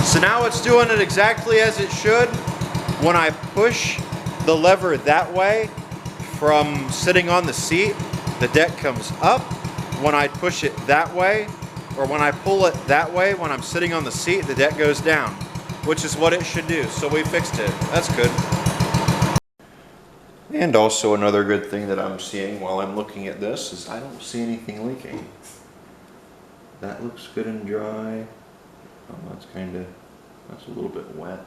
[SPEAKER 1] So now it's doing it exactly as it should. When I push the lever that way from sitting on the seat, the deck comes up. When I push it that way, or when I pull it that way, when I'm sitting on the seat, the deck goes down, which is what it should do. So we fixed it. That's good. And also another good thing that I'm seeing while I'm looking at this is I don't see anything leaking. That looks good and dry. Oh, that's a little bit wet.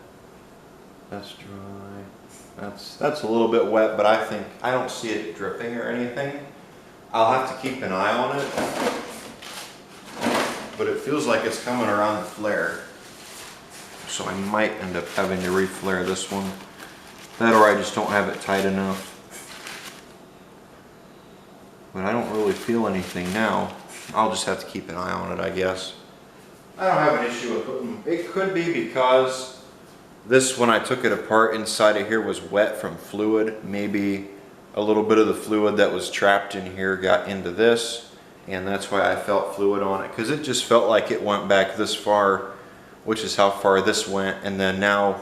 [SPEAKER 1] That's dry. That's a little bit wet, but I don't see it dripping or anything. I'll have to keep an eye on it, but it feels like it's coming around the flare. So I might end up having to reflare this one. That or I just don't have it tight enough. But I don't really feel anything now. I'll just have to keep an eye on it, I guess. I don't have an issue with putting, it could be because this, when I took it apart, inside of here was wet from fluid. Maybe a little bit of the fluid that was trapped in here got into this, and that's why I felt fluid on it, because it just felt like it went back this far, which is how far this went, and then now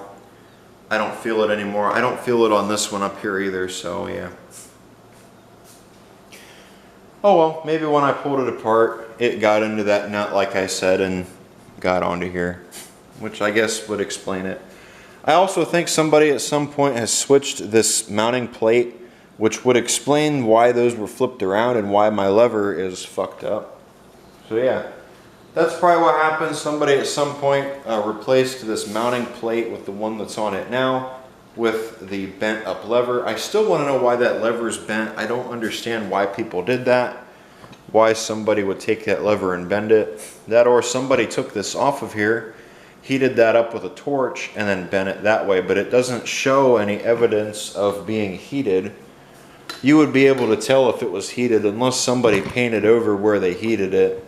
[SPEAKER 1] I don't feel it anymore. I don't feel it on this one up here either, so yeah. Oh well, maybe when I pulled it apart, it got into that nut like I said and got onto here, which I guess would explain it. I also think somebody at some point has switched this mounting plate, which would explain why those were flipped around and why my lever is fucked up. So yeah, that's probably what happened. Somebody at some point replaced this mounting plate with the one that's on it now with the bent up lever. I still want to know why that lever is bent. I don't understand why people did that. Why somebody would take that lever and bend it. That or somebody took this off of here, heated that up with a torch, and then bent it that way. But it doesn't show any evidence of being heated. You would be able to tell if it was heated unless somebody painted over where they heated it.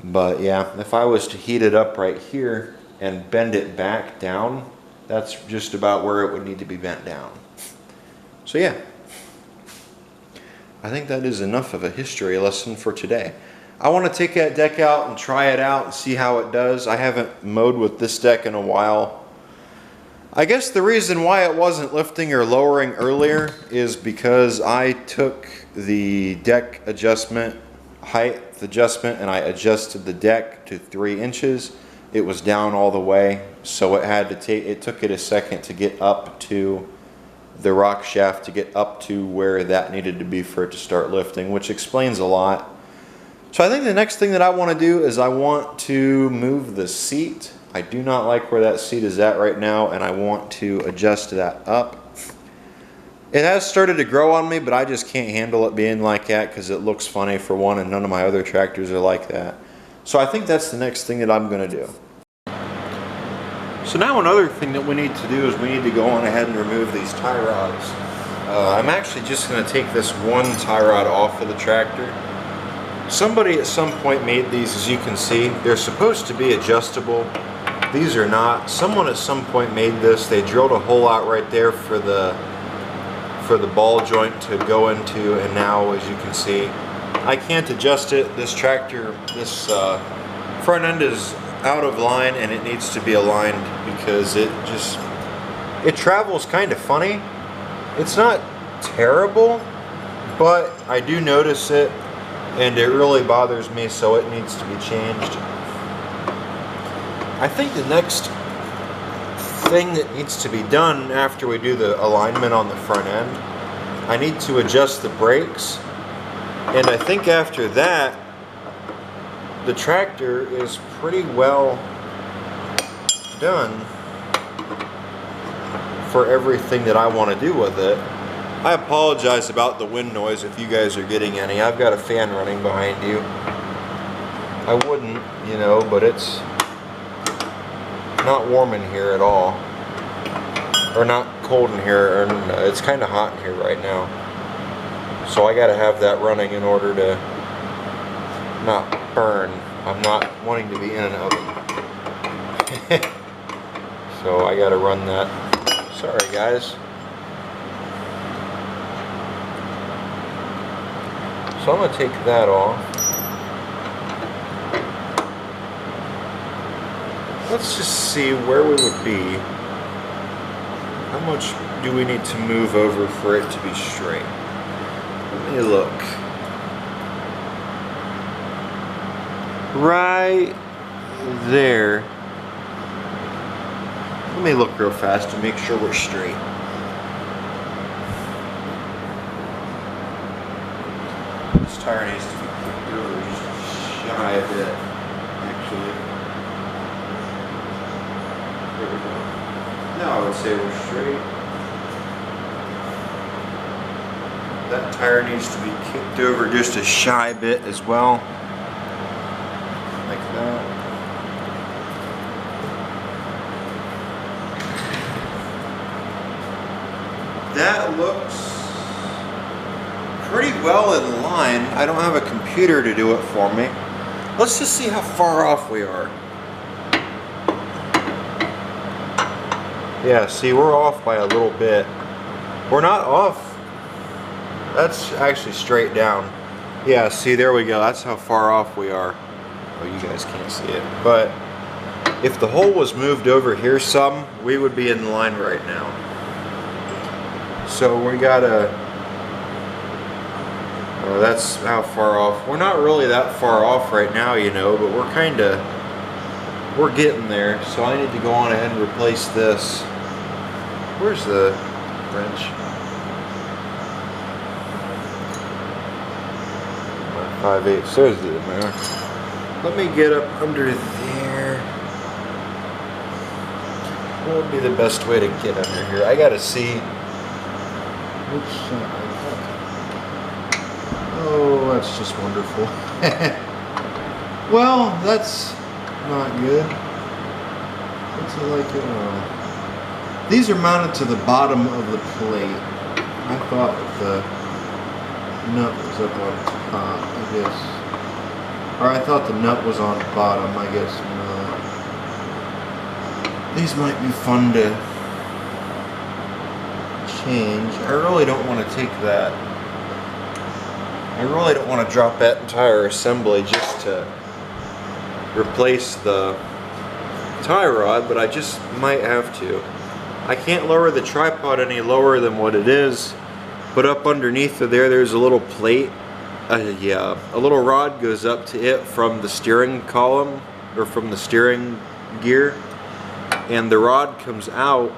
[SPEAKER 1] But yeah, if I was to heat it up right here and bend it back down, that's just about where it would need to be bent down. So yeah, I think that is enough of a history lesson for today. I want to take that deck out and try it out and see how it does. I haven't mowed with this deck in a while. I guess the reason why it wasn't lifting or lowering earlier is because I took the deck adjustment, height adjustment, and I adjusted the deck to 3 inches. It was down all the way, so it took it a second to get up to the rock shaft, to get up to where that needed to be for it to start lifting, which explains a lot. So I think the next thing that I want to do is I want to move the seat. I do not like where that seat is at right now, and I want to adjust that up. It has started to grow on me, but I just can't handle it being like that because it looks funny for one, and none of my other tractors are like that. So I think that's the next thing that I'm going to do. So now another thing that we need to do is we need to go on ahead and remove these tie rods. I'm actually just going to take this one tie rod off of the tractor. Somebody at some point made these, as you can see. They're supposed to be adjustable. These are not. Someone at some point made this. They drilled a hole out right there for the ball joint to go into, and now, as you can see, I can't adjust it. This tractor, this front end is out of line, and it needs to be aligned because it travels kind of funny. It's not terrible, but I do notice it, and it really bothers me, so it needs to be changed. I think the next thing that needs to be done after we do the alignment on the front end, I need to adjust the brakes, and I think after that the tractor is pretty well done for everything that I want to do with it. I apologize about the wind noise if you guys are getting any. I've got a fan running behind you. I wouldn't, you know, but it's not warm in here at all, or not cold in here, or it's kind of hot in here right now, so I gotta have that running in order to not burn. I'm not wanting to be in an oven. So I gotta run that. Sorry guys. So I'm gonna take that off. Let's just see where we would be. How much do we need to move over for it to be straight? Let me look. Right there. Let me look real fast to make sure we're straight. This tire needs to be kicked over just shy a bit, actually. There we go. Now I would say we're straight. That tire needs to be kicked over just a shy bit as well. Like that. That looks pretty well in line. I don't have a computer to do it for me. Let's just see how far off we are. Yeah, see, we're off by a little bit. We're not off. That's actually straight down. Yeah, see, there we go. That's how far off we are. Oh, you guys can't see it. But if the hole was moved over here some, we would be in line right now. So we gotta... Oh, that's how far off. We're not really that far off right now, you know, but we're kinda... We're getting there, so I need to go on ahead and replace this. Where's the wrench? 5/8. There's it in there. Let me get up under there. What would be the best way to get under here? I gotta see which side. Oh, that's just wonderful. Well, that's not good. What's it like at all? These are mounted to the bottom of the plate. I thought the nut was up on top, I guess. Or I thought the nut was on bottom, I guess not. These might be fun to change. I really don't want to take that. I really don't want to drop that entire assembly just to replace the tie rod, but I just might have to. I can't lower the tripod any lower than what it is, but up underneath of there's a little plate. A little rod goes up to it from the steering column, or from the steering gear, and the rod comes out,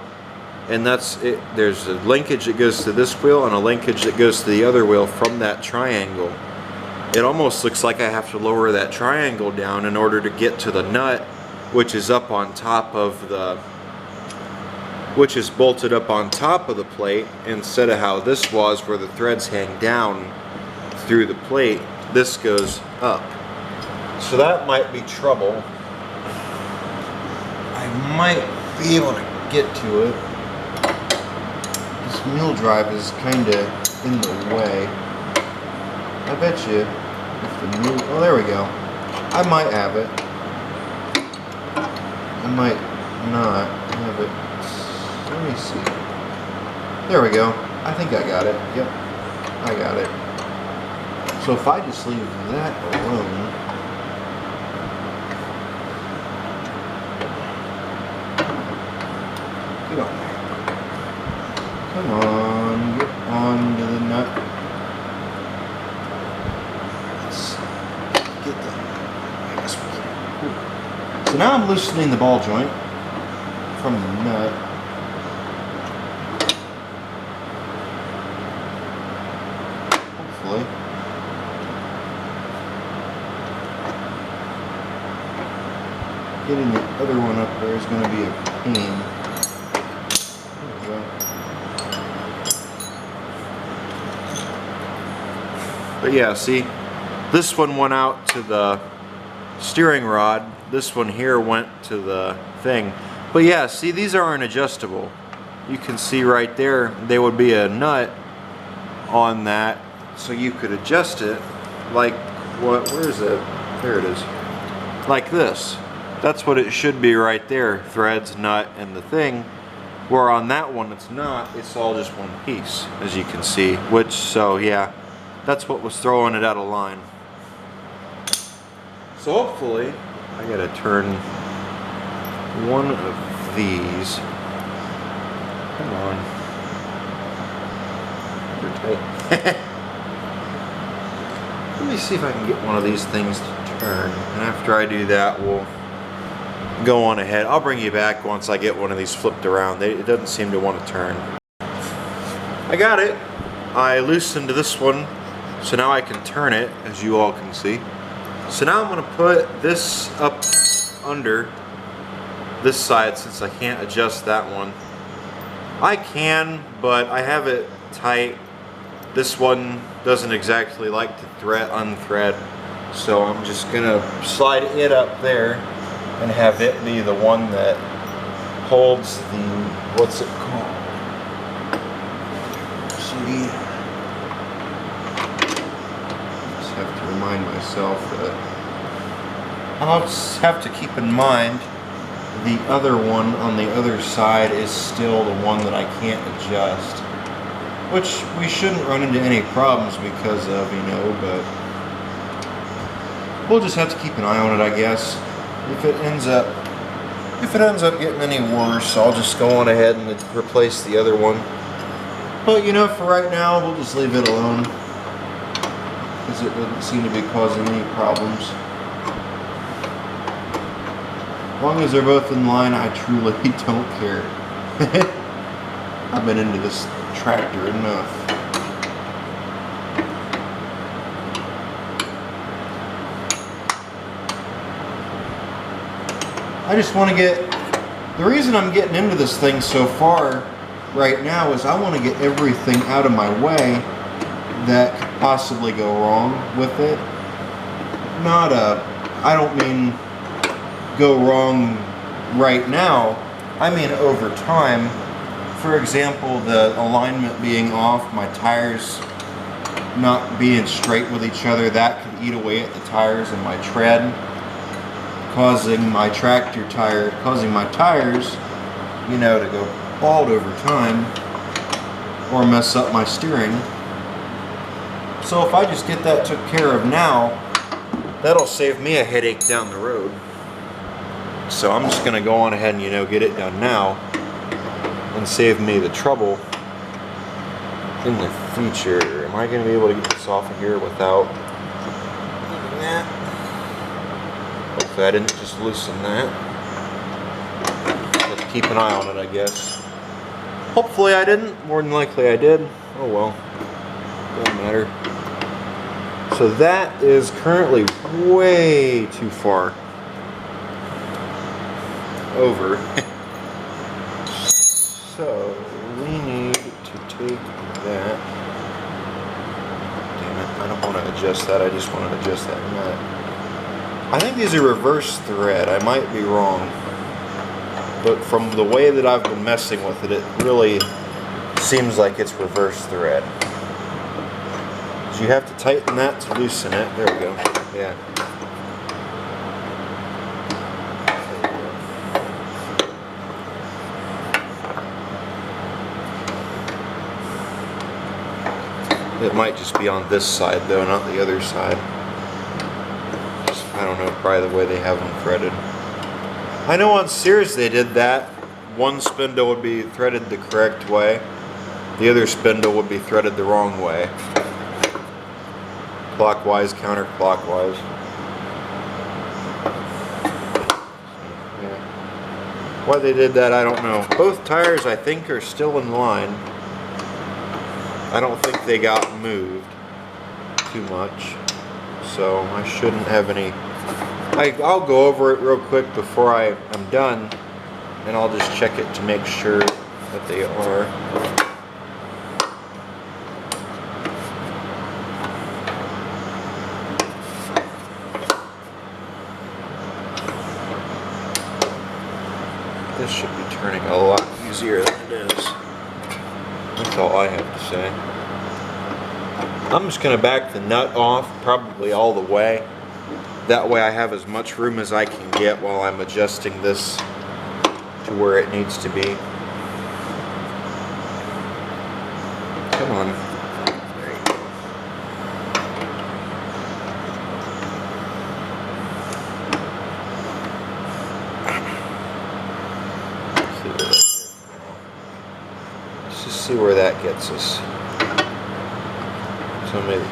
[SPEAKER 1] and that's it. There's a linkage that goes to this wheel and a linkage that goes to the other wheel from that triangle. It almost looks like I have to lower that triangle down in order to get to the nut, which is up on top of the, which is bolted up on top of the plate, instead of how this was where the threads hang down through the plate. This goes up. So that might be trouble. I might be able to get to it. This mule drive is kind of in the way. I bet you if the mule, oh there we go. I might have it. I might not have it. Let me see. There we go. I think I got it. Yep. I got it. So if I just leave that alone. Get on there. Come on. Get onto the nut. get the, I guess we can. So now I'm loosening the ball joint from the nut. Hopefully. Getting the other one up there is going to be a pain. There we go. But yeah, see, this one went out to the steering rod. This one here went to the thing. But yeah, see, these aren't adjustable. You can see right there, there would be a nut on that, so you could adjust it like what? Where is it? There it is. Like this. That's what it should be right there. Threads, nut, and the thing. Where on that one it's not. It's all just one piece, as you can see. Which, so yeah, that's what was throwing it out of line. So hopefully, I gotta turn one of these. Come on. They're tight. Let me see if I can get one of these things to turn. And after I do that, we'll go on ahead. I'll bring you back once I get one of these flipped around. It doesn't seem to want to turn. I got it. I loosened this one, so now I can turn it, as you all can see. So now I'm going to put this up under this side since I can't adjust that one. I can, but I have it tight. This one doesn't exactly like to unthread, so I'm just going to slide it up there and have it be the one that holds the, what's it called? See, just have to remind myself that I'll just have to keep in mind the other one on the other side is still the one that I can't adjust, which we shouldn't run into any problems because of, you know, but we'll just have to keep an eye on it, I guess. If it ends up getting any worse, I'll just go on ahead and replace the other one. But you know, for right now, we'll just leave it alone because it doesn't seem to be causing any problems. As long as they're both in line, I truly don't care. I've been into this tractor enough. I just want to get, the reason I'm getting into this thing so far right now is I want to get everything out of my way that could possibly go wrong with it. I don't mean go wrong right now, I mean over time. For example, the alignment being off, my tires not being straight with each other, that could eat away at the tires and my tread, causing my tires, you know, to go bald over time or mess up my steering. So if I just get that took care of now, that'll save me a headache down the road. So I'm just gonna go on ahead and, you know, get it done now and save me the trouble in the future. Am I gonna be able to get this off of here without doing that? Hopefully I didn't just loosen that. Let's keep an eye on it, I guess. Hopefully I didn't. More than likely I did. Oh well. Doesn't matter. So that is currently way too far over. So we need to take that. Damn it, I don't want to adjust that. I just want to adjust that nut. I think these are reverse thread. I might be wrong. But from the way that I've been messing with it, it really seems like it's reverse thread. So you have to tighten that to loosen it. There we go. Yeah. It might just be on this side though, not the other side. I don't know, probably the way they have them threaded. I know on Sears they did that. One spindle would be threaded the correct way. The other spindle would be threaded the wrong way. Clockwise, counterclockwise. Why they did that, I don't know. Both tires, I think, are still in line. I don't think they got moved too much, so I shouldn't have any. I'll go over it real quick before I'm done, and I'll just check it to make sure that they are. This should be turning a lot easier than it is. That's all I have to say. I'm just going to back the nut off probably all the way. That way I have as much room as I can get while I'm adjusting this to where it needs to be. Come on. There you go. Let's just see where that gets us. So maybe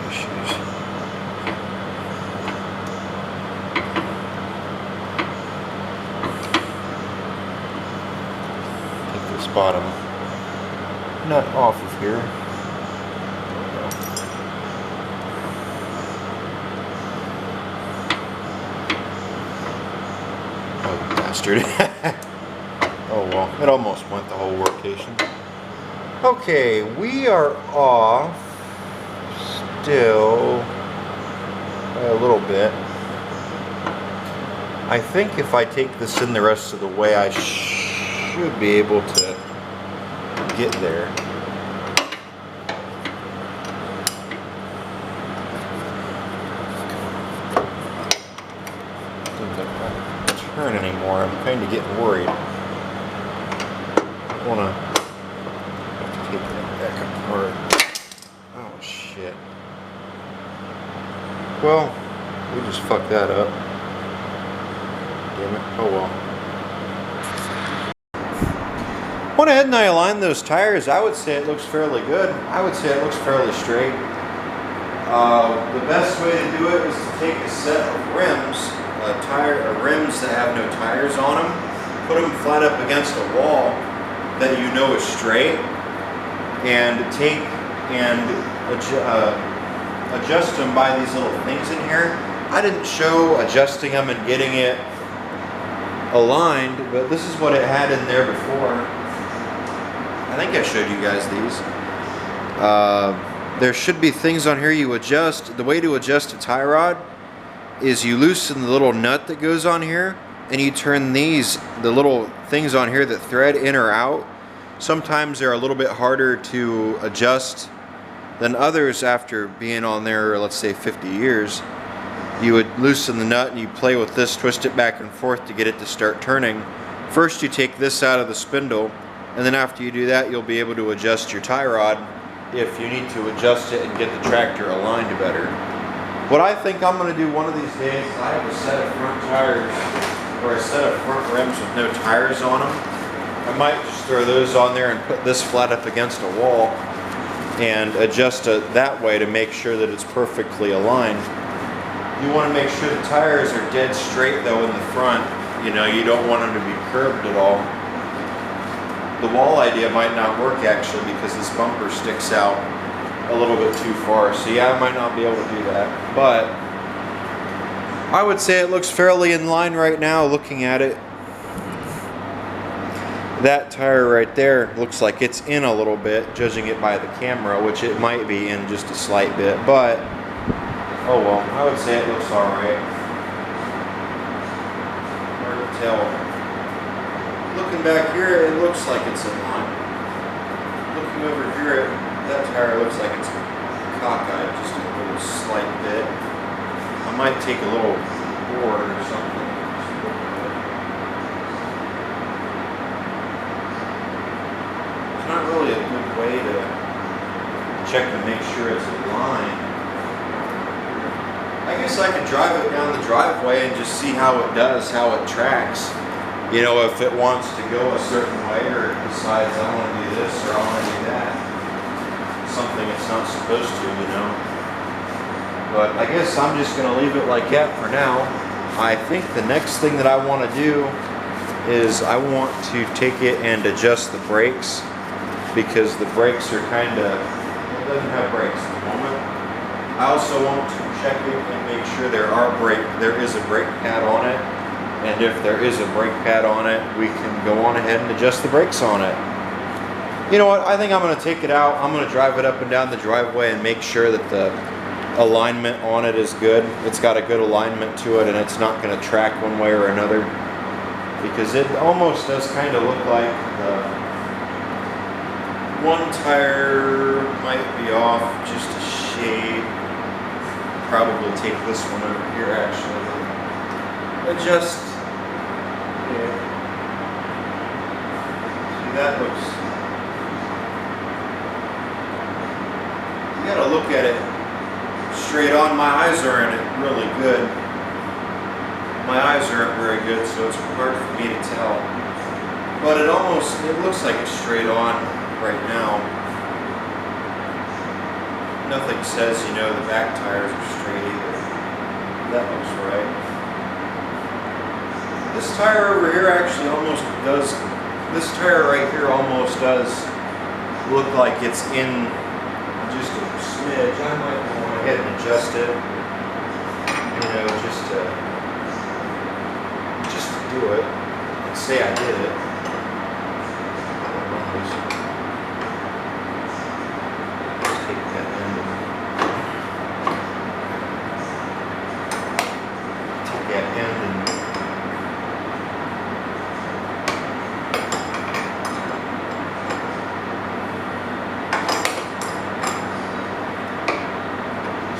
[SPEAKER 1] issues. Take this bottom nut off of here. Oh, bastard. Oh well, it almost went the whole workcation. Okay, we are off still by a little bit. I think if I take this in the rest of the way, I should be able to get there. Doesn't turn anymore. I'm kind of getting worried. I want to take that back apart. Oh shit. Well, we just fucked that up. Damn it. Oh well. Went ahead and I aligned those tires. I would say it looks fairly good. I would say it looks fairly straight. The best way to do it is to take a set of rims, rims that have no tires on them, put them flat up against a wall that you know is straight, and take and adjust them by these little things in here. I didn't show adjusting them and getting it aligned, but this is what it had in there before. I think I showed you guys these. There should be things on here you adjust. The way to adjust a tie rod is you loosen the little nut that goes on here, and you turn the little things on here that thread in or out. Sometimes they're a little bit harder to adjust than others after being on there, let's say 50 years. You would loosen the nut and you play with this, twist it back and forth to get it to start turning. First you take this out of the spindle, and then after you do that you'll be able to adjust your tie rod if you need to adjust it and get the tractor aligned better. What I think I'm going to do one of these days is I have a set of front tires, or a set of front rims with no tires on them. I might just throw those on there and put this flat up against a wall and adjust it that way to make sure that it's perfectly aligned. You want to make sure the tires are dead straight though in the front. You know, you don't want them to be curved at all. The wall idea might not work actually because this bumper sticks out a little bit too far. So yeah, I might not be able to do that. But I would say it looks fairly in line right now looking at it. That tire right there looks like it's in a little bit, judging it by the camera, which it might be in just a slight bit, but oh well, I would say it looks alright. Hard to tell. Looking back here, it looks like it's in line. Looking over here, that tire looks like it's cockeyed just a little slight bit. I might take a little board or something. It's not really a good way to check to make sure it's in line. I guess I could drive it down the driveway and just see how it does, how it tracks. You know, if it wants to go a certain way or it decides I want to do this or I want to do that. Something it's not supposed to, you know. But I guess I'm just going to leave it like that for now. I think the next thing that I want to do is I want to take it and adjust the brakes, because the brakes are kind of, it doesn't have brakes at the moment. I also want to check it and make sure there is a brake pad on it, and if there is a brake pad on it, we can go on ahead and adjust the brakes on it. You know what, I think I'm going to take it out. I'm going to drive it up and down the driveway and make sure that the alignment on it is good. It's got a good alignment to it, and it's not going to track one way or another, because it almost does kind of look like the one tire might be off just a shade. Probably take this one over here actually. Adjust. Yeah. See, that looks. You gotta look at it straight on. My eyes aren't really good. My eyes aren't very good, so it's hard for me to tell. But it looks like it's straight on right now. Nothing says, you know, the back tires are straight either. That looks right. This tire over here actually almost does, this tire right here almost does look like it's in just a smidge. I might go ahead and adjust it, you know, just to do it and say I did it. Just take that end and take that end and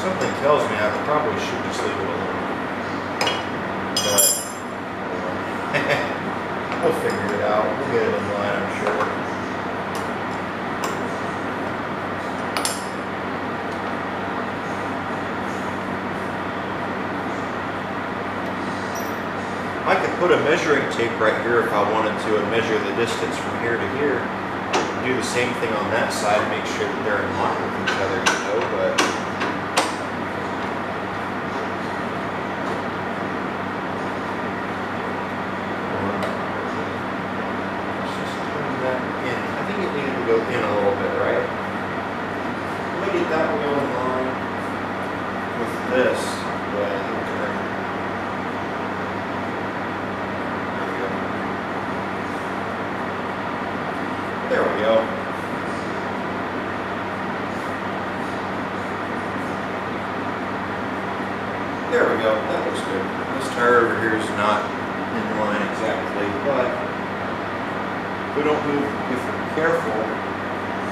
[SPEAKER 1] something tells me I probably should just leave it alone. But we'll figure it out. We'll get it in line, I'm sure. I could put a measuring tape right here if I wanted to and measure the distance from here to here. Do the same thing on that side, make sure that they're in line with each other, you know, but go in a little bit, right? Let me get that wheel in line with this. There we go. There we go. That looks good. This tire over here is not in line exactly, but if we don't move, if we're careful,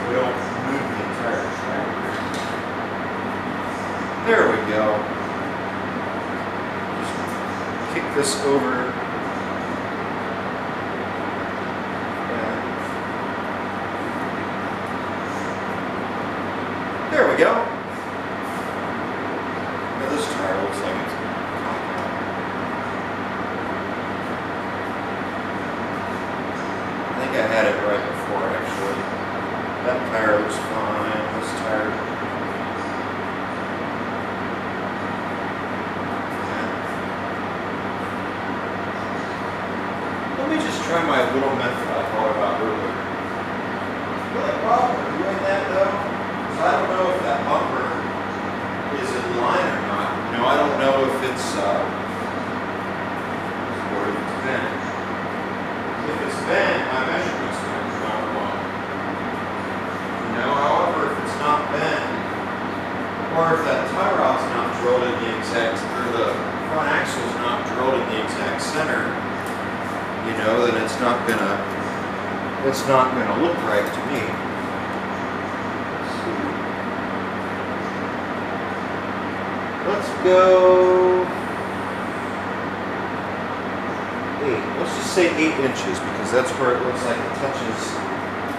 [SPEAKER 1] we don't move the entire tractor. There we go. Just kick this over. There we go. Now this tire looks like it's I think I had it right before actually. That tire looks fine. This tire. Let me just try my little method I thought about earlier. The only problem with doing that though, is I don't know if that bumper is in line or not. You know, I don't know if it's or if it's bent. If it's bent, my measurements might be wrong. You know, however, if it's not bent, or if that tie rod's not drilled in the exact, or the front axle's not drilled in the exact center, you know, then it's not gonna look right to me. Let's go 8. Let's just say 8 inches because that's where it looks like it touches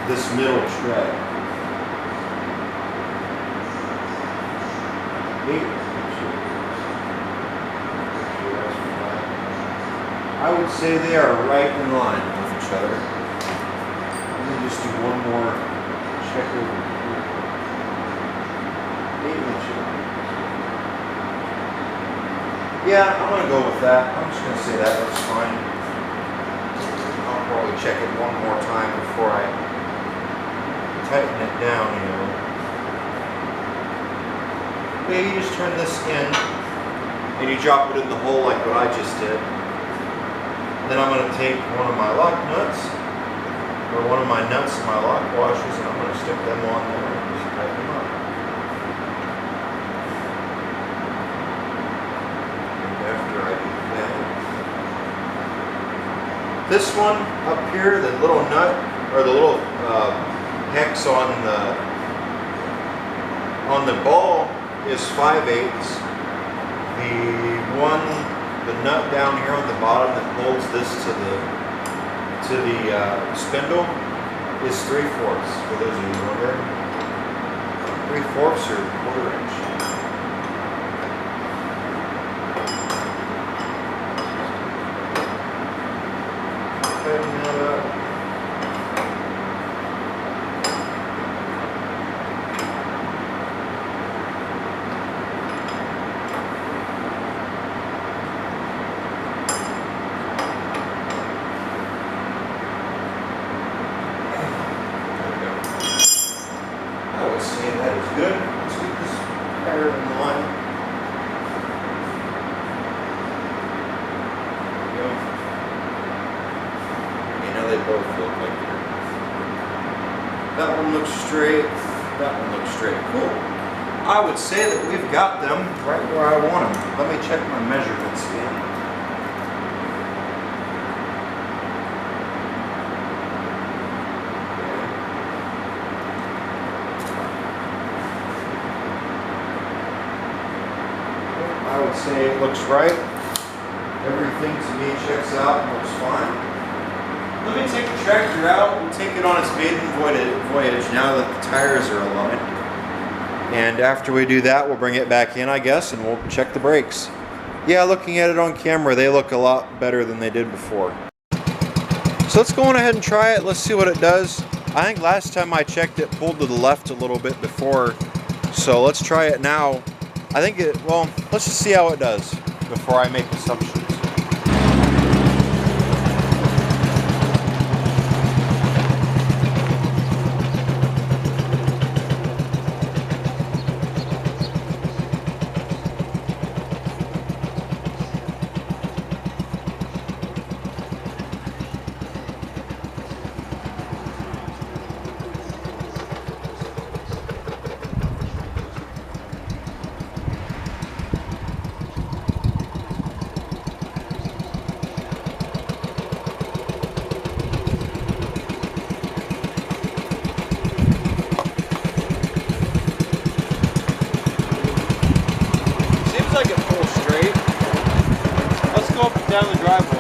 [SPEAKER 1] this middle tread. 8 inches. I would say they are right in line with each other. Let me just do one more check over here. 8 inches. Yeah, I'm going to go with that. I'm just going to say that looks fine. probably check it one more time before I tighten it down, you know. Maybe you just turn this in and you drop it in the hole like what I just did. Then I'm going to take one of my lock nuts, or one of my nuts in my lock washers, and I'm going to stick them on there and just tighten them up. And after I do that, this one up here, the little nut, or the little hex on the ball is 5/8. The nut down here on the bottom that holds this to the spindle is 3/4. For those of you wondering, 3/4 or 1/4 inch. Tighten that up. That is good. Let's get this pair in line. There we go. You know, they both look like they're. That one looks straight. That one looks straight. Cool. I would say that we've got them right where I want them. Let me check my measurements again. I would say it looks right. Everything to me checks out and looks fine. Let me take the tractor out. We'll take it on its maiden voyage now that the tires are aligned. And after we do that, we'll bring it back in, I guess, and we'll check the brakes. Yeah, looking at it on camera, they look a lot better than they did before. So let's go on ahead and try it. Let's see what it does. I think last time I checked it pulled to the left a little bit before. So let's try it now. I think well, let's just see how it does before I make assumptions. Like it pulls straight. Let's go up and down the driveway.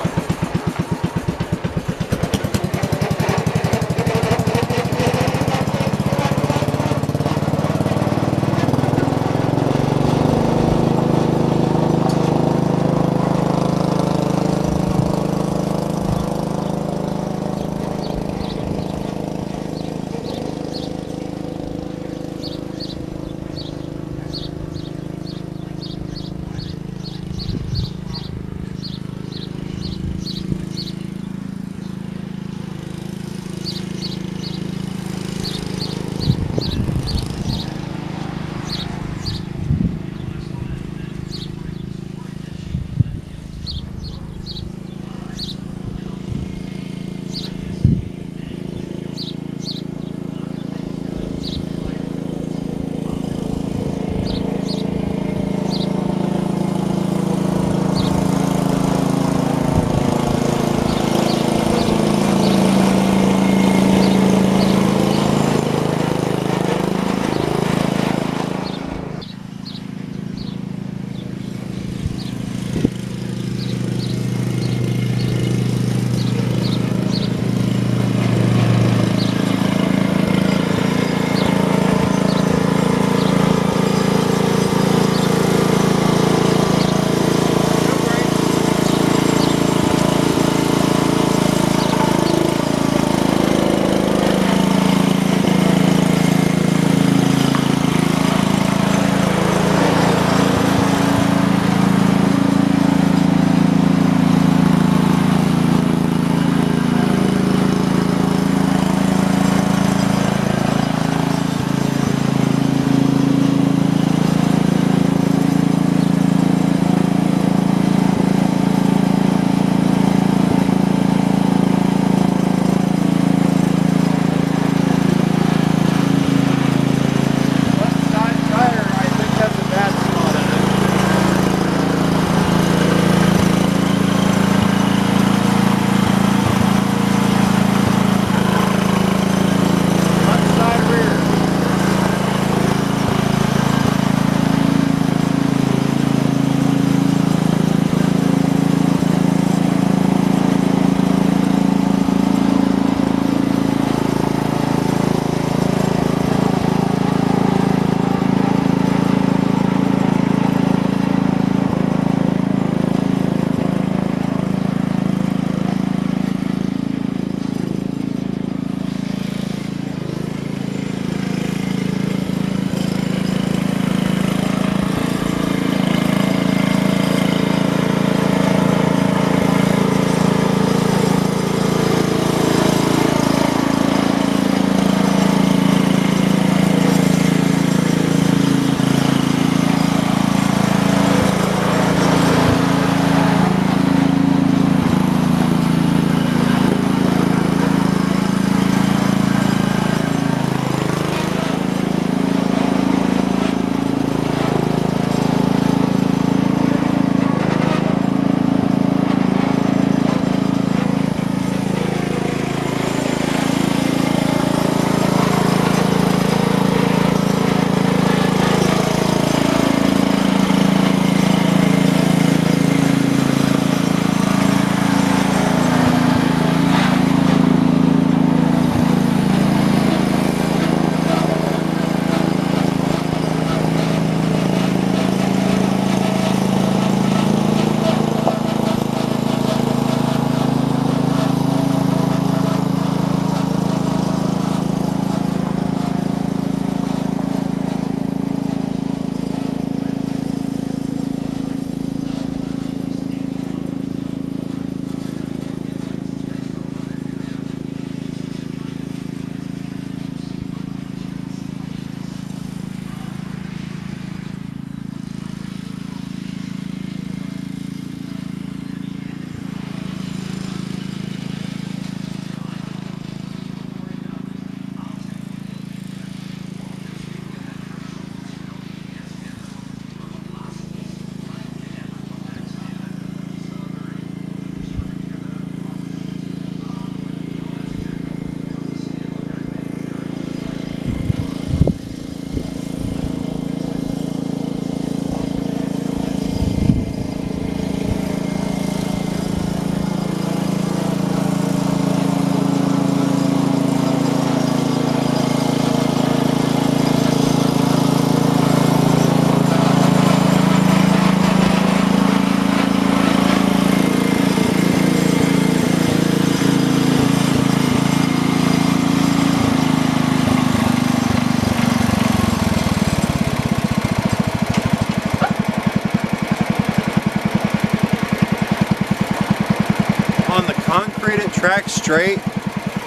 [SPEAKER 1] concrete it tracks straight,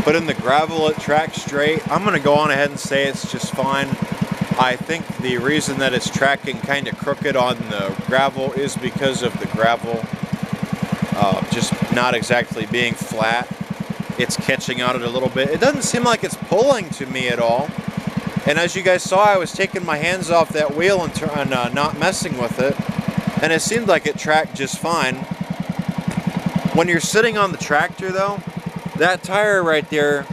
[SPEAKER 1] but in the gravel it tracks straight. I'm gonna go on ahead and say it's just fine. I think the reason that it's tracking kind of crooked on the gravel is because of the gravel just not exactly being flat. It's catching on it a little bit. It doesn't seem like it's pulling to me at all. And as you guys saw, I was taking my hands off that wheel and not messing with it. And it seemed like it tracked just fine. When you're sitting on the tractor though, that tire right there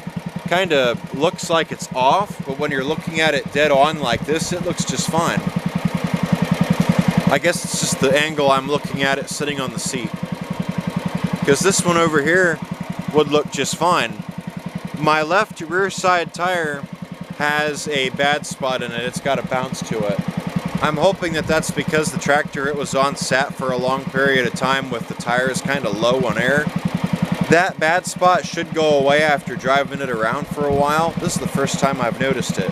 [SPEAKER 1] kind of looks like it's off, but when you're looking at it dead on like this, it looks just fine. I guess it's just the angle I'm looking at it sitting on the seat. Because this one over here would look just fine. My left rear side tire has a bad spot in it. It's got a bounce to it. I'm hoping that that's because the tractor it was on sat for a long period of time with the tires kind of low on air. That bad spot should go away after driving it around for a while. This is the first time I've noticed it.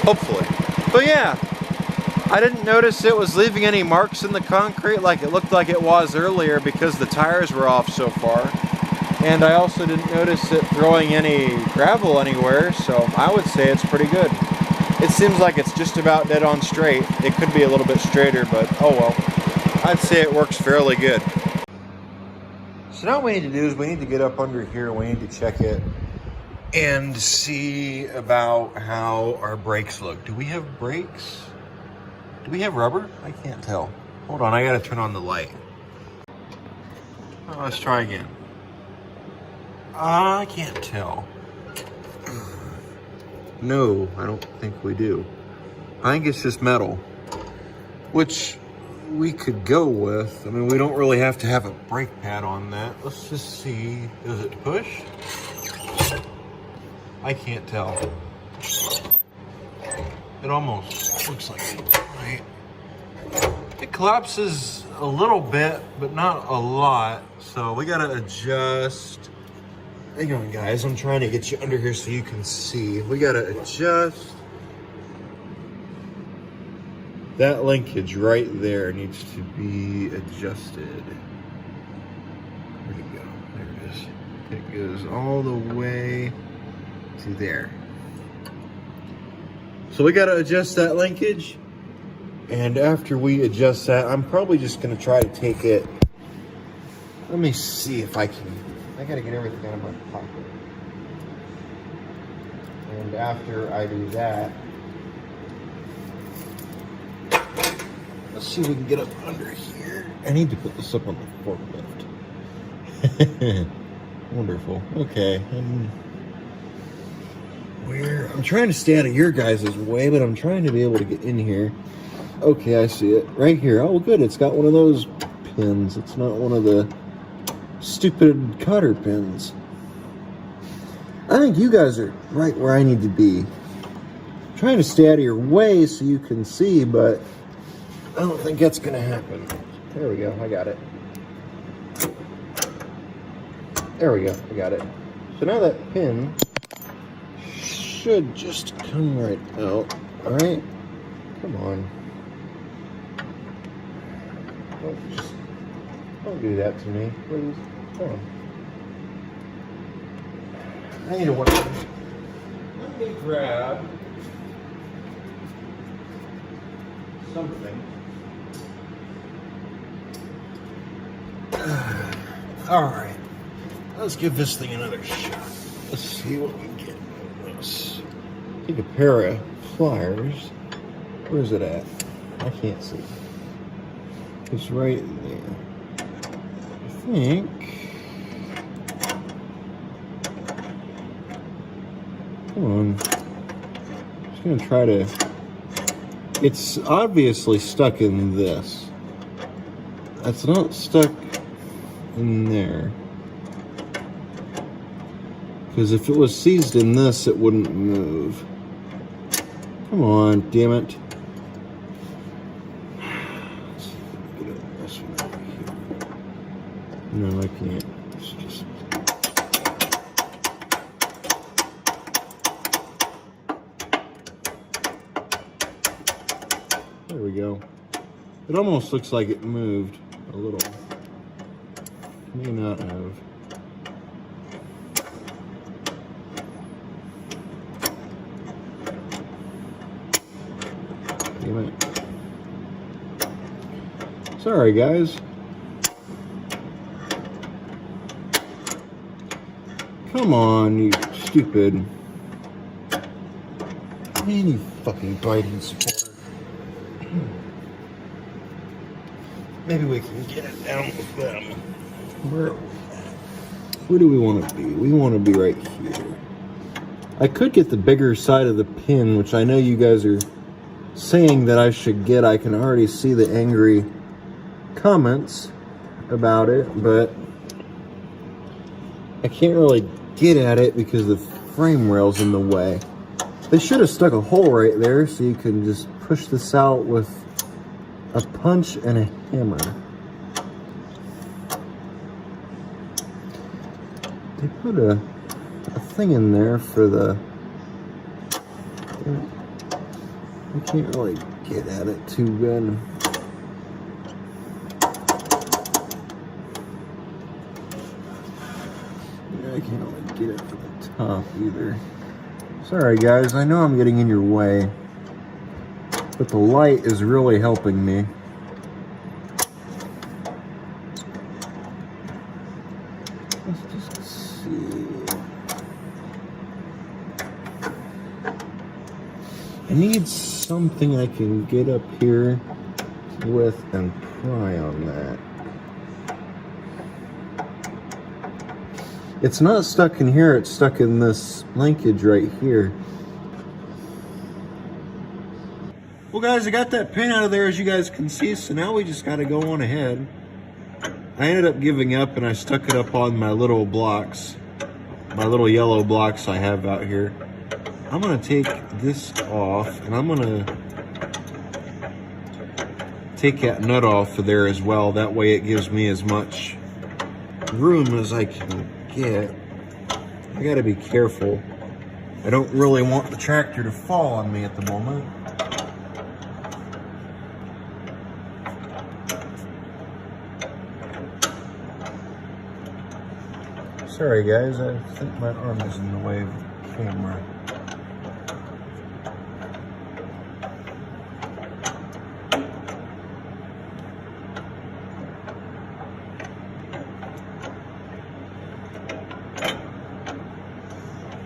[SPEAKER 1] Hopefully. But yeah, I didn't notice it was leaving any marks in the concrete like it looked like it was earlier because the tires were off so far. And I also didn't notice it throwing any gravel anywhere, so I would say it's pretty good. It seems like it's just about dead on straight. It could be a little bit straighter, but oh well. I'd say it works fairly good. So now what we need to do is we need to get up under here, we need to check it and see about how our brakes look. Do we have brakes? Do we have rubber? I can't tell. Hold on, I gotta turn on the light. Oh, let's try again. I can't tell. No, I don't think we do. I think it's just metal, which we could go with. I mean, we don't really have to have a brake pad on that. Let's just see. Does it push? I can't tell. It almost looks like it, right? It collapses a little bit, but not a lot. So we gotta adjust. Hang on, guys. I'm trying to get you under here so you can see. We gotta adjust. That linkage right there needs to be adjusted. Where'd it go? There it is. It goes all the way to there. So we gotta adjust that linkage. And after we adjust that, I'm probably just gonna try to take it. Let me see if I can. I gotta get everything out of my pocket. And after I do that, let's see if we can get up under here. I need to put this up on the forklift. Wonderful. Okay. I'm trying to stay out of your guys' way, but I'm trying to be able to get in here. Okay, I see it. Right here. Oh, good. It's got one of those pins. It's not one of the stupid cotter pins. I think you guys are right where I need to be. I'm trying to stay out of your way so you can see, but I don't think that's gonna happen. There we go, I got it. There we go, I got it. So now that pin should just come right out. Alright? Come on. Don't do that to me, please. Come on. I need to work. Let me grab something. All right. Let's give this thing another shot. Let's see what we get out of this. Take a pair of pliers. Where's it at? I can't see. It's right there. I think. Come on. I'm just gonna try to. It's obviously stuck in this. It's not stuck in there. Because if it was seized in this, it wouldn't move. Come on, damn it. Get this one over here. No, I can't. It's just. There we go. It almost looks like it moved a little. May not have. Damn it. Sorry, guys. Come on, you stupid. Man, you fucking Biden supporter. Maybe we can get it down with them. Where do we want to be? We want to be right here. I could get the bigger side of the pin, which I know you guys are saying that I should get. I can already see the angry comments about it, but I can't really get at it because the frame rail's in the way. They should have stuck a hole right there so you can just push this out with a punch and a hammer. They put a thing in there for the... I can't really get at it too good. I can't really get it for the top either. Sorry guys, I know I'm getting in your way, but the light is really helping me. Let's just see. I need something I can get up here with and pry on that. It's not stuck in here, it's stuck in this linkage right here. Well guys, I got that pin out of there as you guys can see, so now we just gotta go on ahead. I ended up giving up and I stuck it up on my little blocks, my little yellow blocks I have out here. I'm gonna take this off and I'm gonna take that nut off of there as well. That way it gives me as much room as I can get. I gotta be careful. I don't really want the tractor to fall on me at the moment. Sorry guys, I think my arm is in the way of the camera.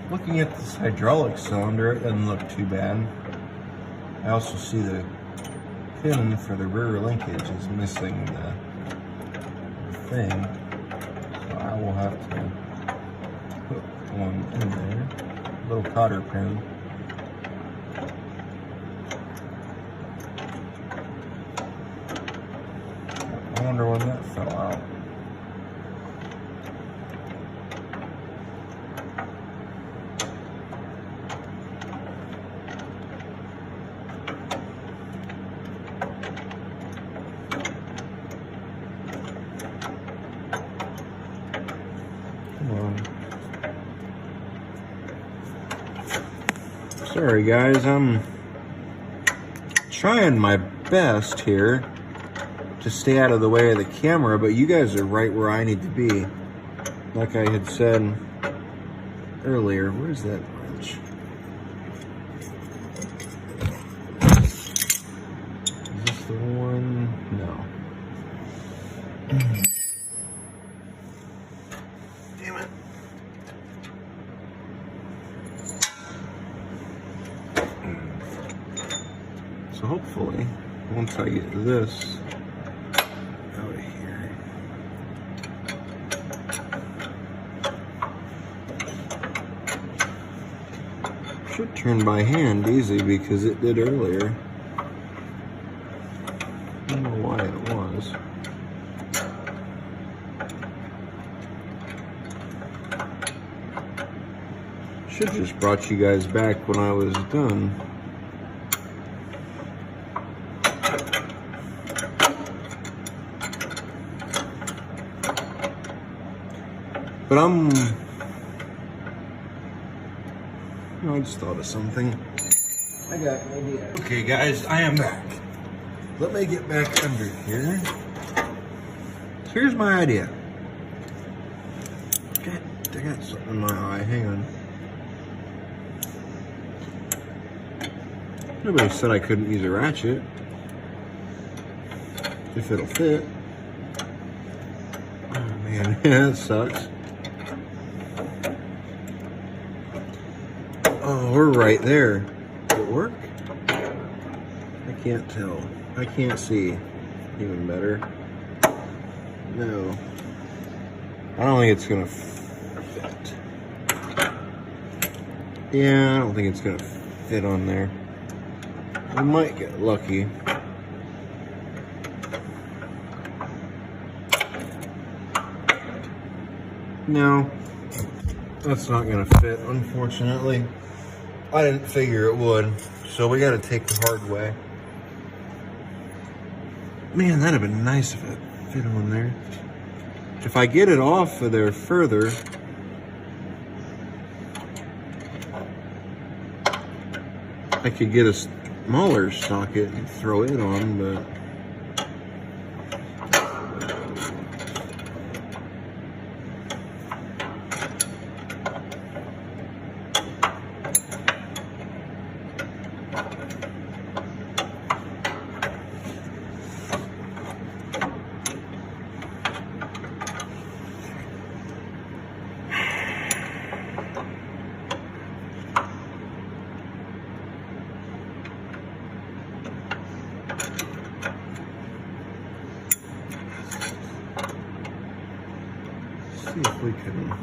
[SPEAKER 1] Looking at this hydraulic cylinder, it doesn't look too bad. I also see the pin for the rear linkage is missing the thing. So I will have to put one in there. A little cotter pin. I wonder when that fell out. Sorry guys, I'm trying my best here to stay out of the way of the camera, but you guys are right where I need to be. Like I had said earlier, where's that wrench? Is this the one? No. Damn it. So hopefully, once I get this out of here, should turn by hand easy because it did earlier. I don't know why it was. Should just brought you guys back when I was done. But I just thought of something. I got an idea. Okay guys, I am back. Let me get back under here. Here's my idea. I got something in my eye. Hang on. Nobody said I couldn't use a ratchet. If it'll fit. Oh man, that sucks. Oh, we're right there. Did it work? I can't tell. I can't see. Even better. No. I don't think it's gonna fit. Yeah, I don't think it's gonna fit on there. I might get lucky. No, that's not gonna fit, unfortunately. I didn't figure it would, so we gotta take the hard way. Man, that'd have been nice if it fit on there. If I get it off of there further, I could get a smaller socket and throw it on, but see if we can.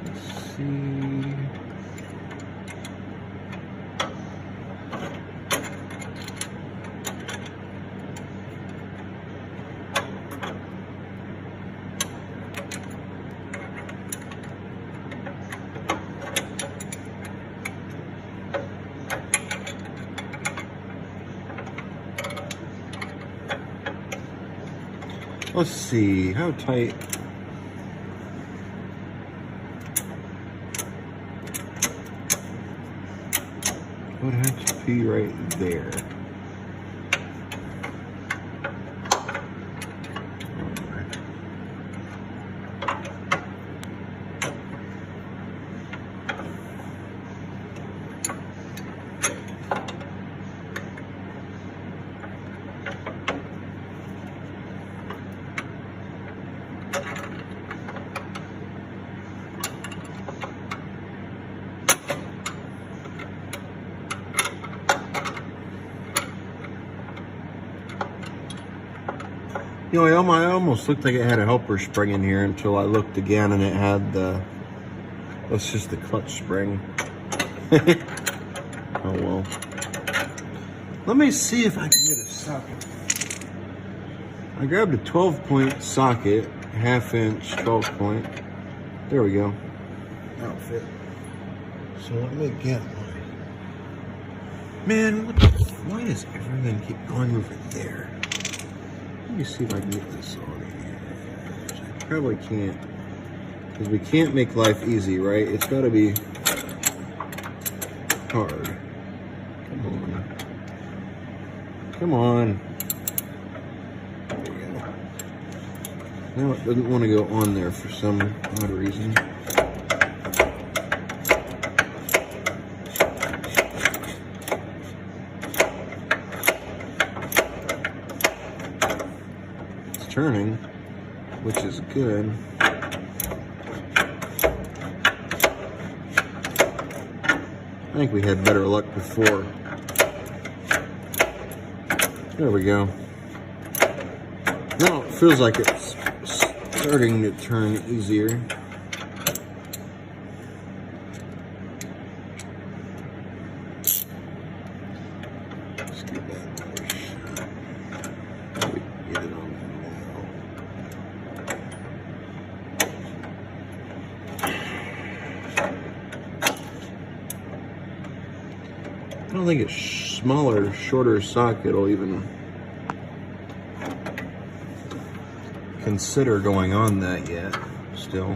[SPEAKER 1] Let's see. Let's see, how tight? Would have to be right there. You know, I almost looked like it had a helper spring in here until I looked again and it had the, that's just the clutch spring. Oh well. Let me see if I can get a socket. I grabbed a 12-point socket, 1/2 inch 12-point. There we go. That'll fit. So let me get one. Man, why does everything keep going over there? Let me see if I can get this on here. I probably can't. Because we can't make life easy, right? It's got to be hard. Come on. Come on. There we go. Now it doesn't want to go on there for some odd reason. Turning, which is good. I think we had better luck before. There we go. Now it feels like it's starting to turn easier. Let's give that another shot. Maybe get it on. I don't think a smaller, shorter socket will even consider going on that yet, still.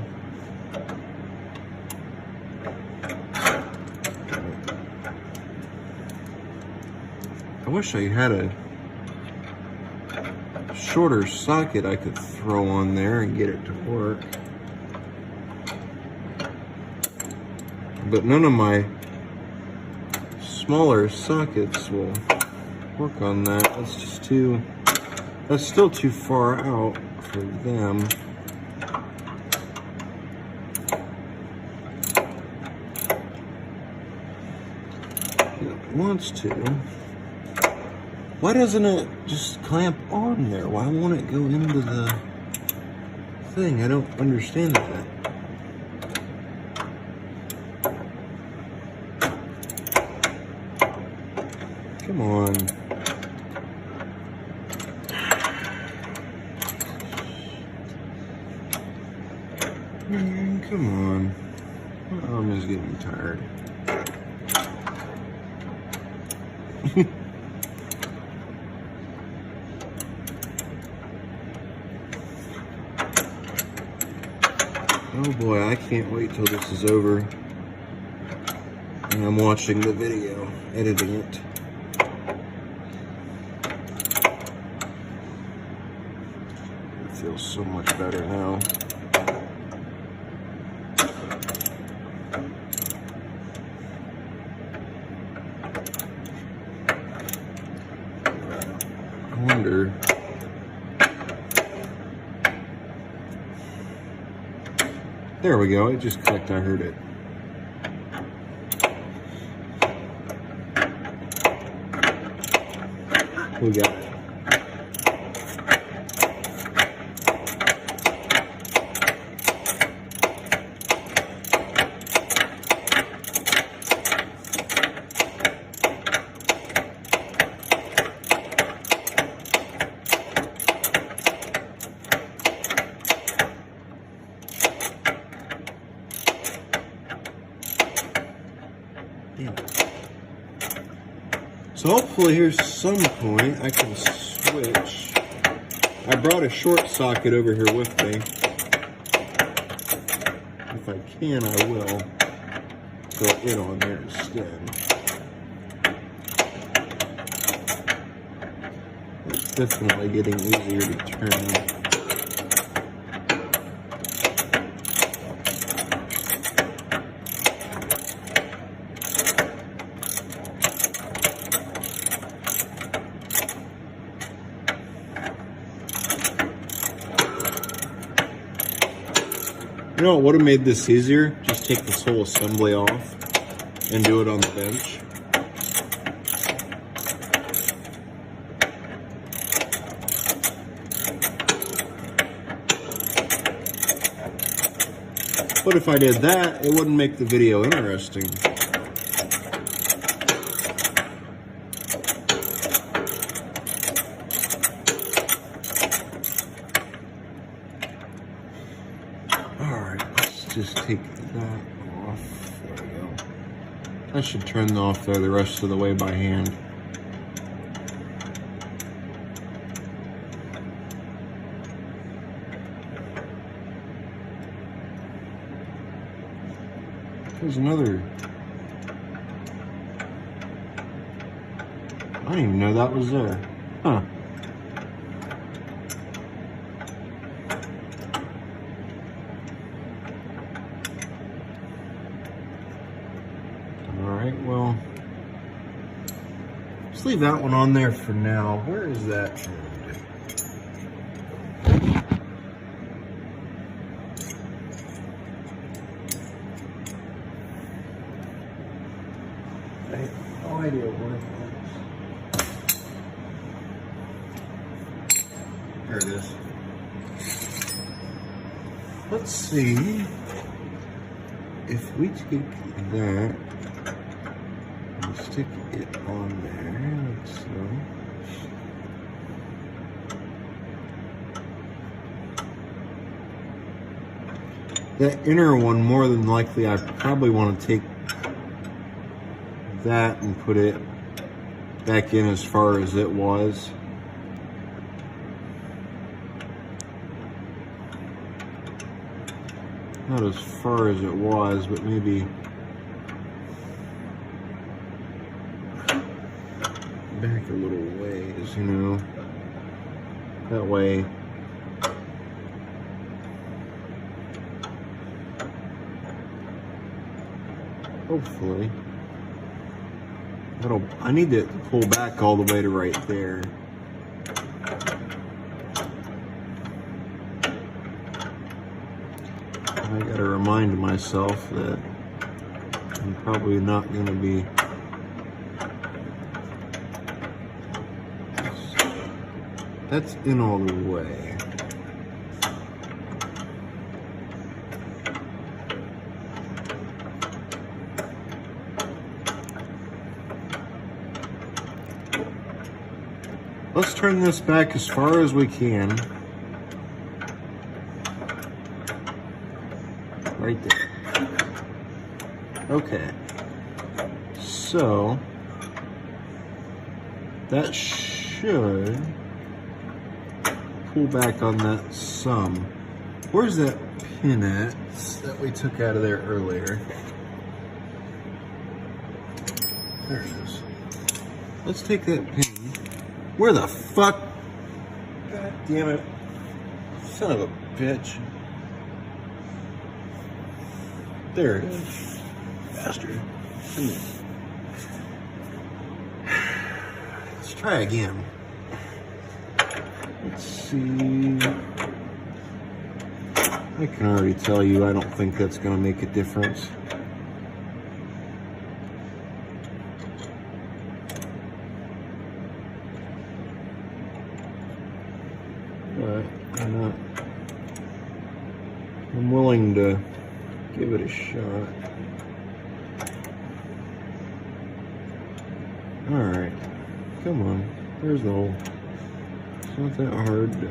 [SPEAKER 2] wish I had a shorter socket I could throw on there and get it to work. But none of my smaller sockets will work on that. That's still too far out for them. It wants to. Why doesn't it just clamp on there? Why won't it go into the thing? I don't understand that. Come on. Come on. My arm is getting tired. Oh boy, I can't wait till this is over and I'm watching the video, editing it. It feels so much better now. I wonder. There we go, it just clicked, I heard it. We got it. So hopefully here's some point I can switch. I brought a short socket over here with me. If I can, I will put it on there instead. It's definitely getting easier to turn. You know what would have made this easier? Just take this whole assembly off and do it on the bench. But if I did that, it wouldn't make the video interesting. Just take that off. There we go. I should turn off there the rest of the way by hand. There's another. I didn't even know that was there. Huh. Alright, well, let's leave that one on there for now. Where is that? I have no idea where it is. There it is. Let's see if we take that. Stick it on there, like so. That inner one, more than likely, I probably want to take that and put it back in as far as it was. Not as far as it was, but maybe back a little ways, you know. That way. Hopefully. I need it to pull back all the way to right there. I gotta remind myself that I'm probably not gonna be that's in all the way. Let's turn this back as far as we can. Right there. Okay. So that should pull back on that sum. Where's that pin at that we took out of there earlier? There it is. Let's take that pin. Where the fuck? God damn it. Son of a bitch. There it is. Bastard. Come here. Let's try again. Let's see. I can already tell you I don't think that's going to make a difference. But I'm willing to give it a shot. Alright. Come on. There's the hole. It's not that hard to...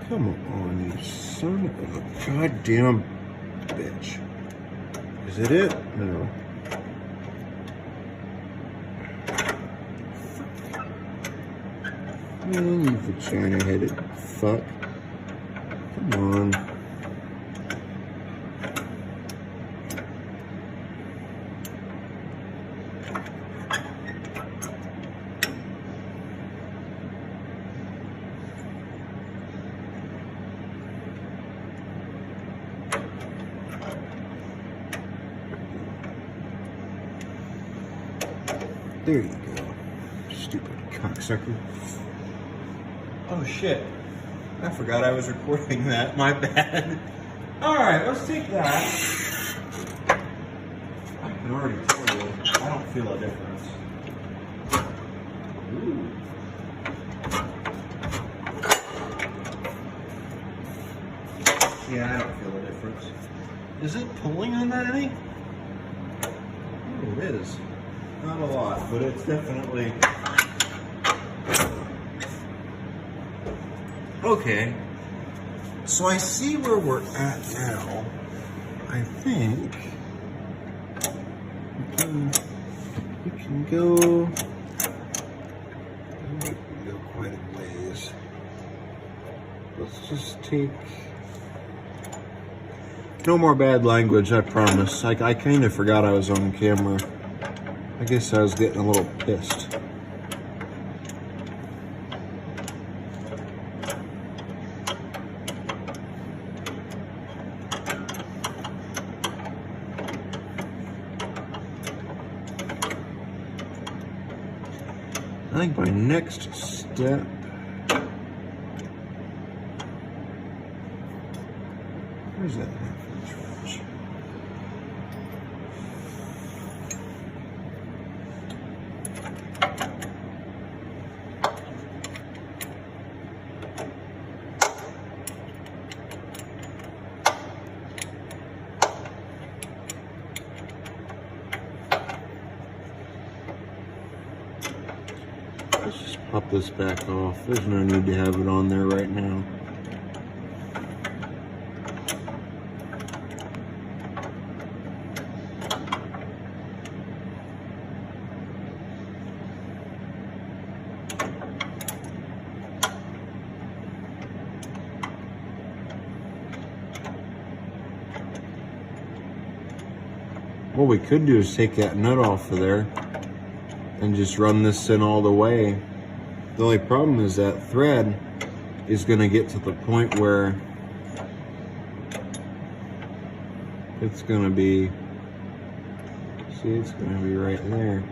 [SPEAKER 2] Come on, you son of a goddamn bitch. Is it it? No. Man, you vagina-headed fuck. Come on. There you go. Stupid cocksucker. Oh shit. I forgot I was recording that. My bad. Alright, let's take that. I can already tell you, I don't feel a difference. Ooh. Yeah, I don't feel a difference. Is it pulling on that any? Oh, it is. Not a lot, but it's definitely... Okay. So I see where we're at now. I think we can go quite a ways. Let's just take... No more bad language, I promise. I kind of forgot I was on camera. I guess I was getting a little pissed. I think my next step where's that half-inch wrench? Let's just pop this back off. There's no need to have it on there right now. what we could do is take that nut off of there and just run this in all the way. The only problem is that thread is going to get to the point where it's going to be, see, it's going to be right there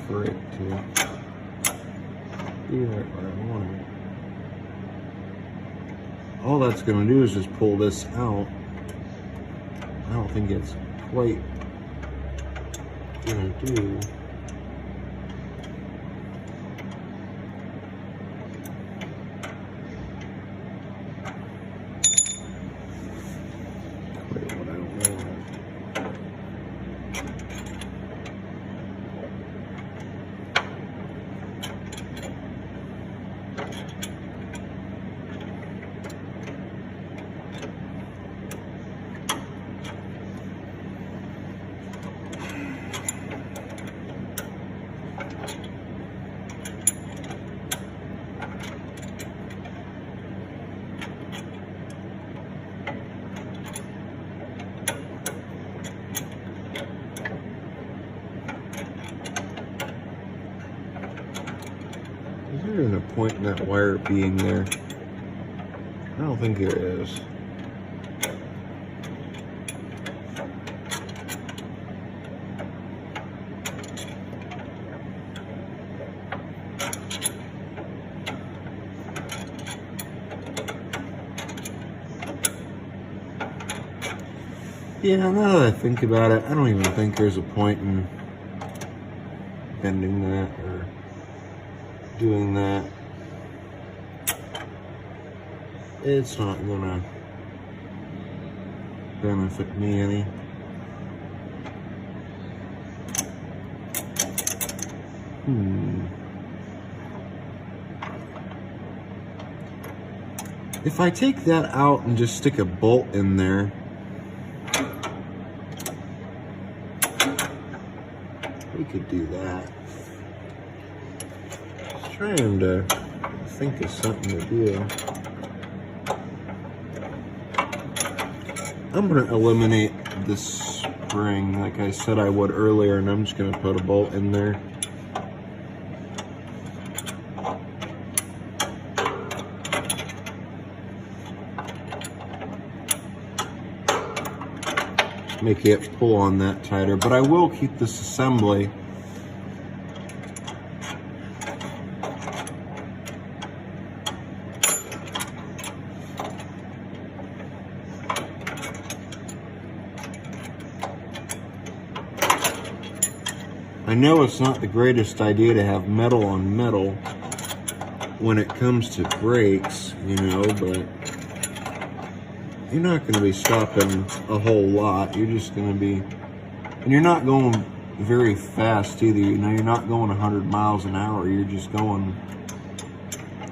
[SPEAKER 2] for it to be right where I want it. All that's going to do is just pull this out. I don't think it's quite going to do. Quite what I want. Is there even a point in that wire being there? I don't think there is. Yeah, now that I think about it, I don't even think there's a point in bending that or doing that. It's not gonna benefit me any. If I take that out and just stick a bolt in there, we could do that. Just trying to think of something to do. I'm going to eliminate this spring like I said I would earlier, and I'm just going to put a bolt in there. Make it pull on that tighter, but I will keep this assembly. I know it's not the greatest idea to have metal on metal when it comes to brakes, you know, but you're not going to be stopping a whole lot. You're just going to be, and you're not going very fast either. You know, you're not going 100 miles an hour. You're just going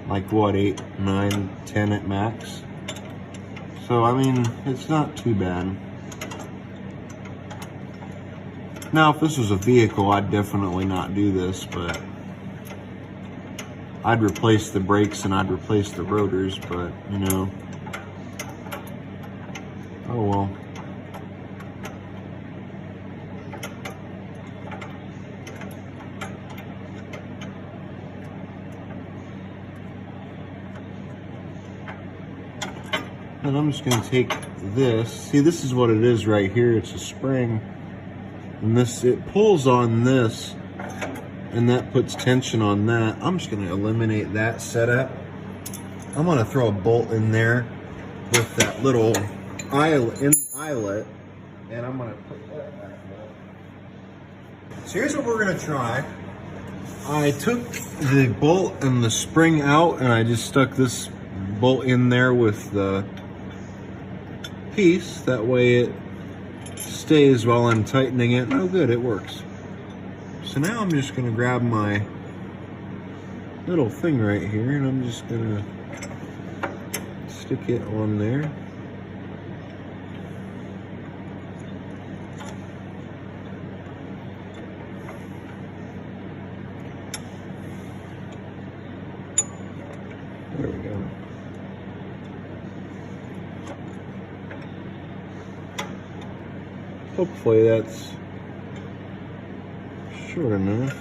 [SPEAKER 2] like what, 8, 9, 10 at max. So, I mean, it's not too bad. Now, if this was a vehicle, I'd definitely not do this, but I'd replace the brakes and I'd replace the rotors, but, you know, oh well. And I'm just going to take this. See, this is what it is right here. It's a spring. And this, it pulls on this, and that puts tension on that. I'm just going to eliminate that setup. I'm going to throw a bolt in there with that little eyelet, and I'm going to put that back up. So here's what we're going to try. I took the bolt and the spring out, and I just stuck this bolt in there with the piece. That way it stays while I'm tightening it. Oh good, it works. So now I'm just going to grab my little thing right here, and I'm just going to stick it on there. There we go. Hopefully that's short enough.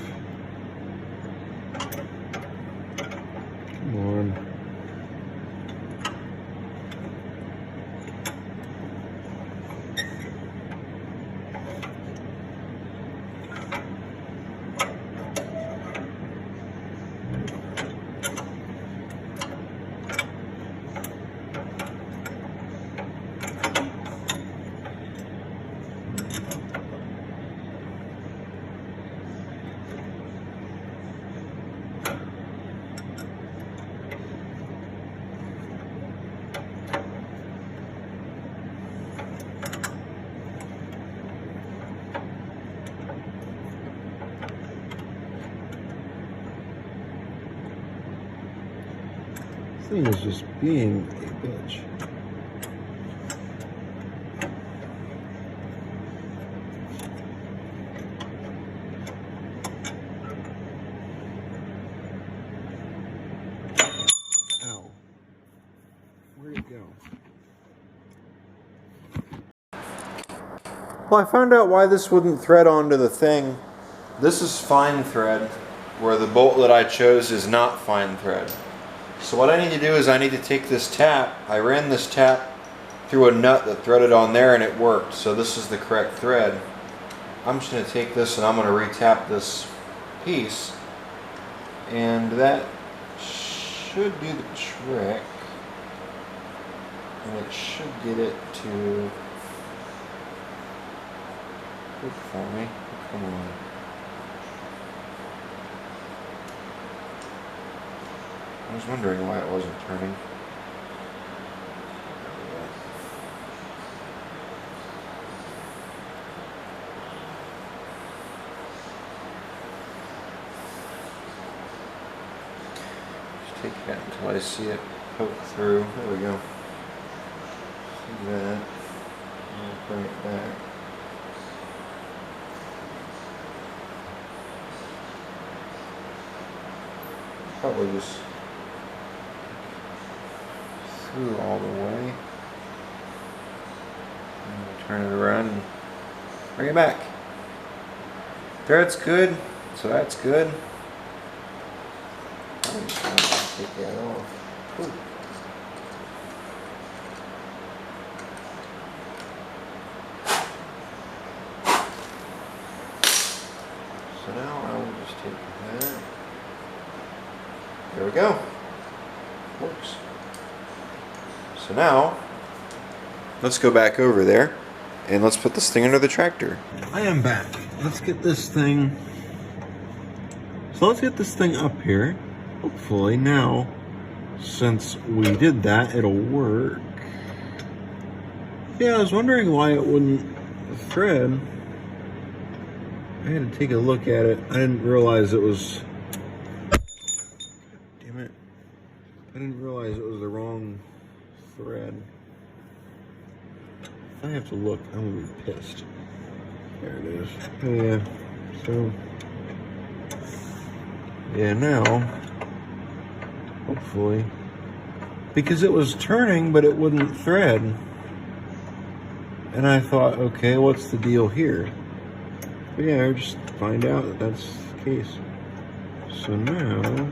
[SPEAKER 2] Come on. This thing is just being a bitch. Ow. Where'd it go?
[SPEAKER 1] Well, I found out why this wouldn't thread onto the thing. This is fine thread, where the bolt that I chose is not fine thread. So what I need to do is I need to take this tap. I ran this tap through a nut that threaded on there and it worked. So this is the correct thread. I'm just going to take this and I'm going to re-tap this piece. And that should do the trick. And it should get it to work for me. Come on. I was wondering why it wasn't turning. Just take that until I see it poke through. There we go. See that. I'll bring it back. Probably just through all the way. And we'll turn it around and bring it back. Thread's good, so that's good. I'm just going to take that off. Ooh. So now I will just take that. There we go. Works. So now, let's go back over there and let's put this thing under the tractor.
[SPEAKER 2] I am back. Let's get this thing. So let's get this thing up here. Hopefully now, since we did that, it'll work. Yeah, I was wondering why it wouldn't thread. I had to take a look at it. I didn't realize it was. Damn it. I didn't realize it was the wrong thread. If I have to look, I'm gonna be pissed. There it is. Oh yeah. So yeah, now hopefully, because it was turning but it wouldn't thread, and I thought, okay, what's the deal here? But yeah, I just find out that that's the case. So now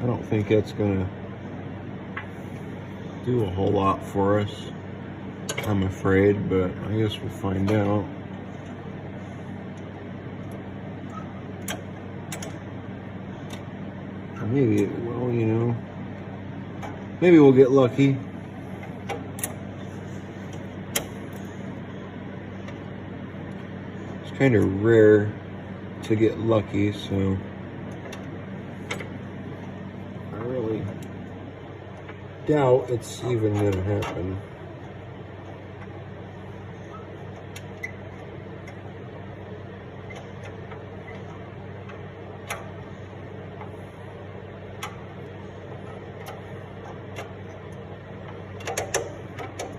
[SPEAKER 2] I don't think that's gonna do a whole lot for us, I'm afraid, but I guess we'll find out. Or maybe it will, you know. Maybe we'll get lucky. It's kind of rare to get lucky, so doubt it's even gonna happen.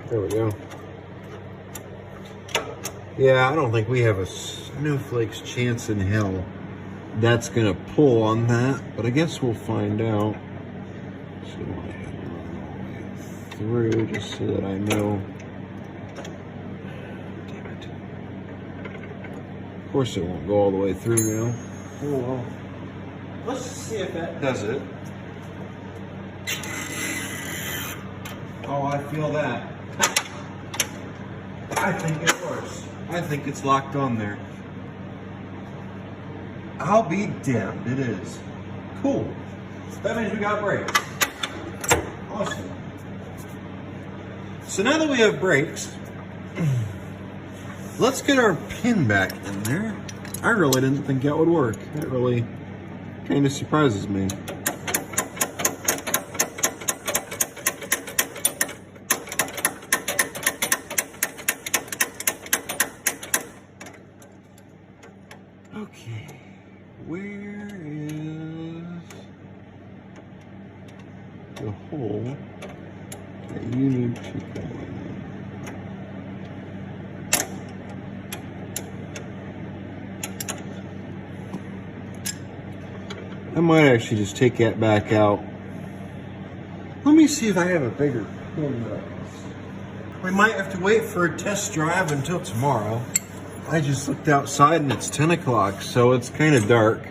[SPEAKER 2] There we go. Yeah, I don't think we have a snowflake's chance in hell that's gonna pull on that, but I guess we'll find out. So I have to run all the way through just so that I know. Damn it. Of course it won't go all the way through now. Oh well. Let's see if that does it. Oh, I feel that. I think it works. I think it's locked on there. I'll be damned, it is. Cool. That means we got brakes. Awesome. So now that we have brakes, let's get our pin back in there. I really didn't think that would work. That really kind of surprises me. Okay, where is the hole that you need to go in? I might actually just take that back out. Let me see if I have a bigger pin box. We might have to wait for a test drive until tomorrow. I just looked outside and it's 10 o'clock, so it's kind of dark.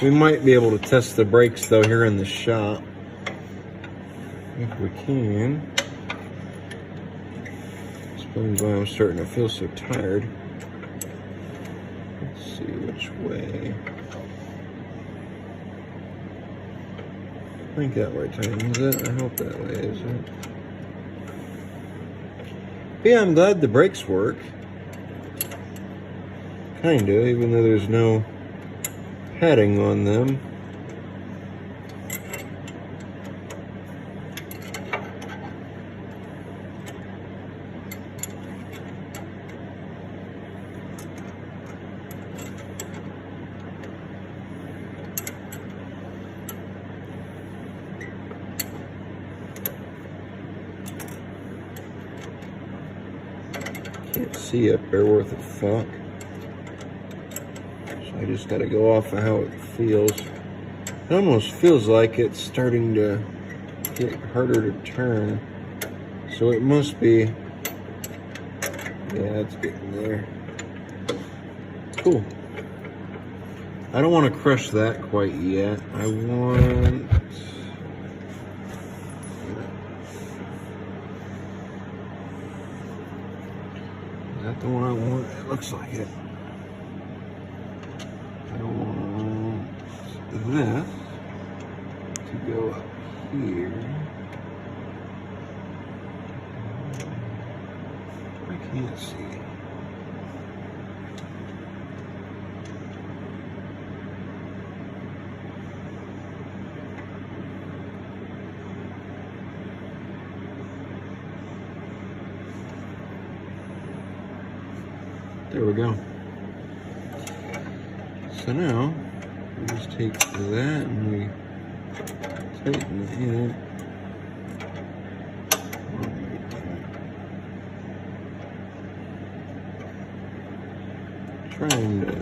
[SPEAKER 2] We might be able to test the brakes though here in the shop. If we can. Explains why I'm starting to feel so tired. Let's see which way. I think that way turns it. I hope that way is it. Yeah, I'm glad the brakes work. Kinda, even though there's no padding on them. Can't see up there worth a fuck. I just gotta go off of how it feels. It almost feels like it's starting to get harder to turn. So it must be, yeah, it's getting there. Cool. I don't want to crush that quite yet. I want, is that the one I want? It looks like it. I want this to go up here. I can't see. There we go. So now, we just take that and we tighten it in. Trying to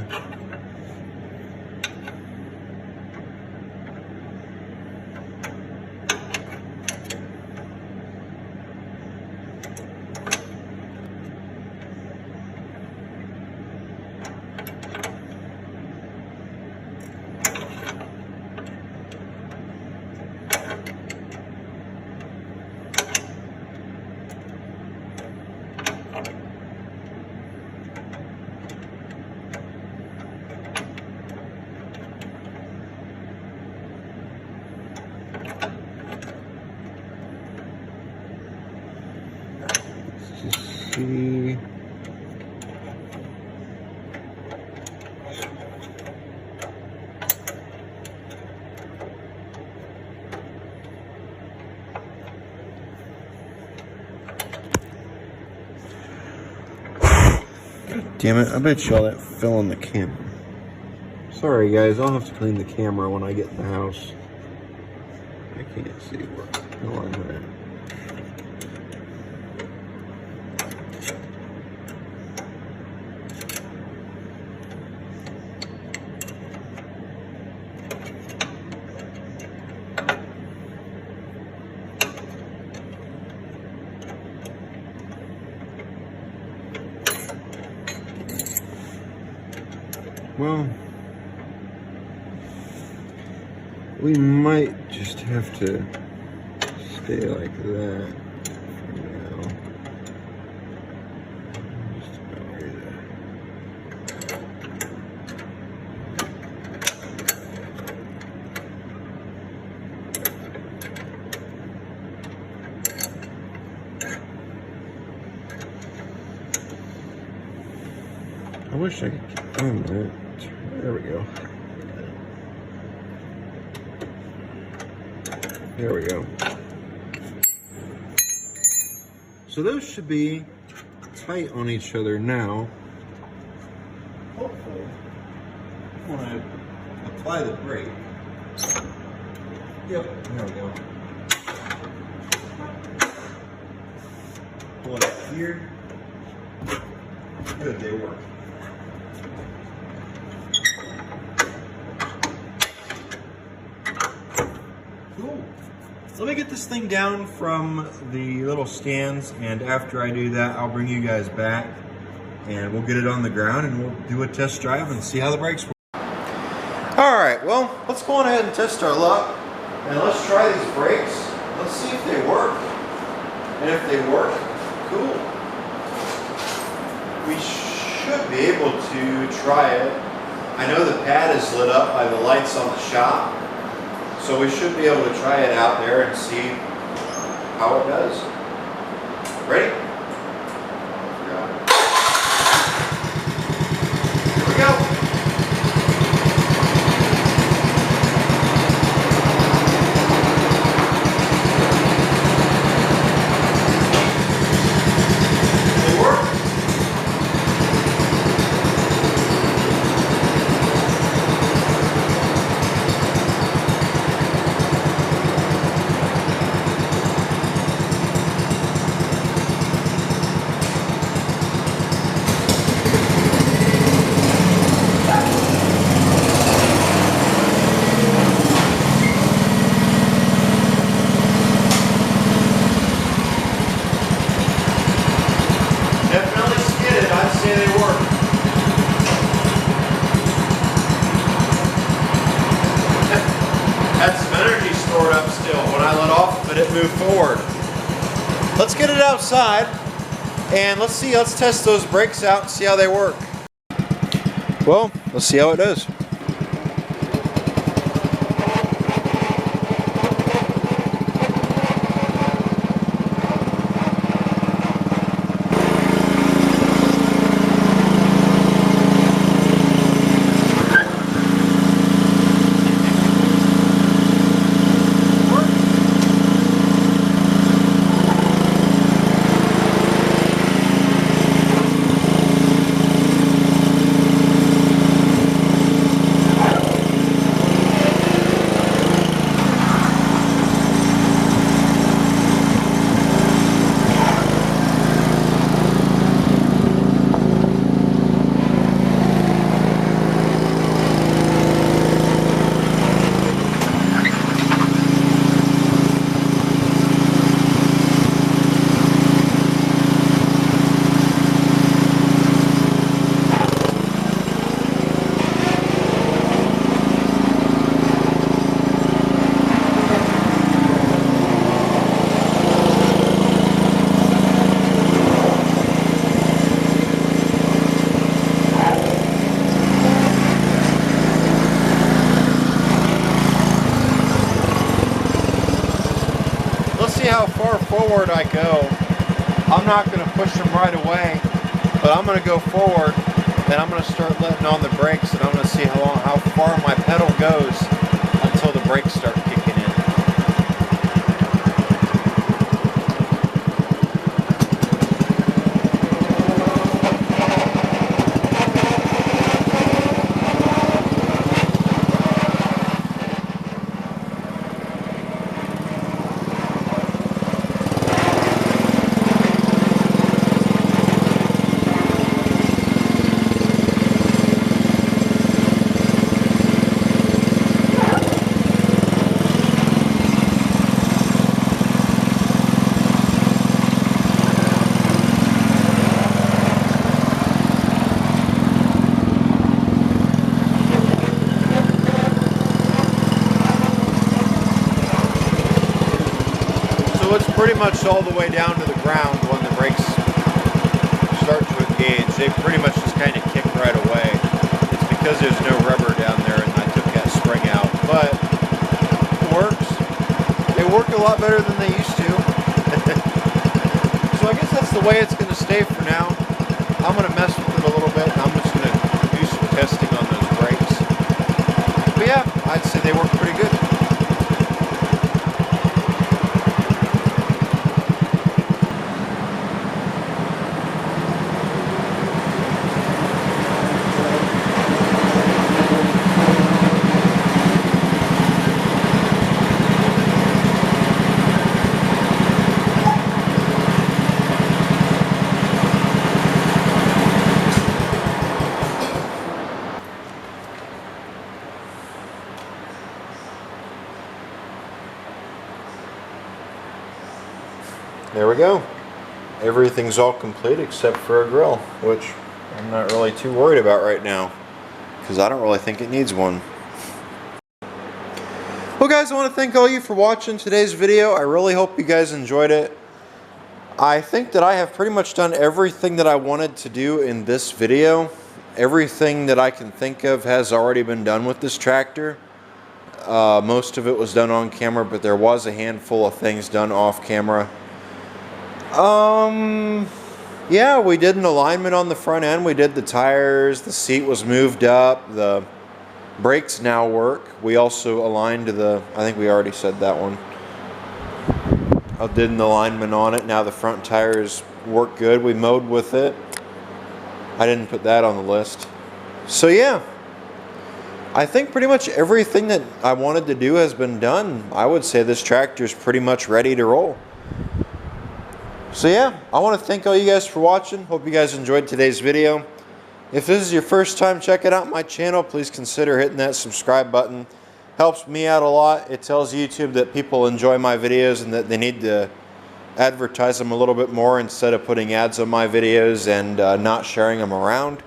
[SPEAKER 2] see. Damn it, I bet y'all that fell on the camera. Sorry guys, I'll have to clean the camera when I get in the house. I can't see what the hell I'm at. Well, we might just have to stay like that for now. Just about ready to. I wish I could find that. There we go. There we go. So those should be tight on each other now. Hopefully. I want to apply the brake. Yep, there we go. Pull it up here. Good, they work. Cool. Let me get this thing down from the little stands, and after I do that, I'll bring you guys back and we'll get it on the ground and we'll do a test drive and see how the brakes work. Alright, well, let's go on ahead and test our luck and let's try these brakes. Let's see if they work. And if they work, cool. We should be able to try it. I know the pad is lit up by the lights on the shop. So we should be able to try it out there and see how it does. Ready? Here we go. They work. Definitely skidded. I'd say they work. Had some energy stored up still. When I let off of it, it moved forward. Let's get it outside and let's test those brakes out and see how they work. Well, let's see how it does. See how far forward I go. I'm not going to push them right away, but I'm going to go forward and I'm going to start letting on the brakes, and I'm going to see how far my pedal goes until the brakes start kicking in.
[SPEAKER 1] So it's pretty much all the way down to the ground when the brakes start to engage. They pretty much just kind of kick right away. It's because there's no rubber down there and I took that spring out. But it works. They work a lot better than they used to. So I guess that's the way it's going to stay for now. I'm going to mess with it a little bit. I'm just going to do some testing on those brakes. But yeah, I'd say they work pretty good. There we go. Everything's all complete except for a grill, which I'm not really too worried about right now because I don't really think it needs one. Well guys, I want to thank all you for watching today's video. I really hope you guys enjoyed it. I think that I have pretty much done everything that I wanted to do in this video. Everything that I can think of has already been done with this tractor. Most of it was done on camera, but there was a handful of things done off camera. Yeah, we did an alignment on the front end. We did the tires, the seat was moved up, the brakes now work. We also aligned the, I think we already said that one. I did an alignment on it. Now the front tires work good. We mowed with it. I didn't put that on the list. So yeah, I think pretty much everything that I wanted to do has been done. I would say this tractor is pretty much ready to roll. So yeah, I want to thank all you guys for watching. Hope you guys enjoyed today's video. If this is your first time checking out my channel, please consider hitting that subscribe button. Helps me out a lot. It tells YouTube that people enjoy my videos and that they need to advertise them a little bit more instead of putting ads on my videos and not sharing them around.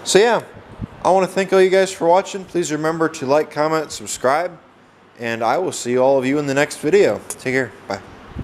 [SPEAKER 1] So yeah, I want to thank all you guys for watching. Please remember to like, comment, subscribe, and I will see all of you in the next video. Take care. Bye.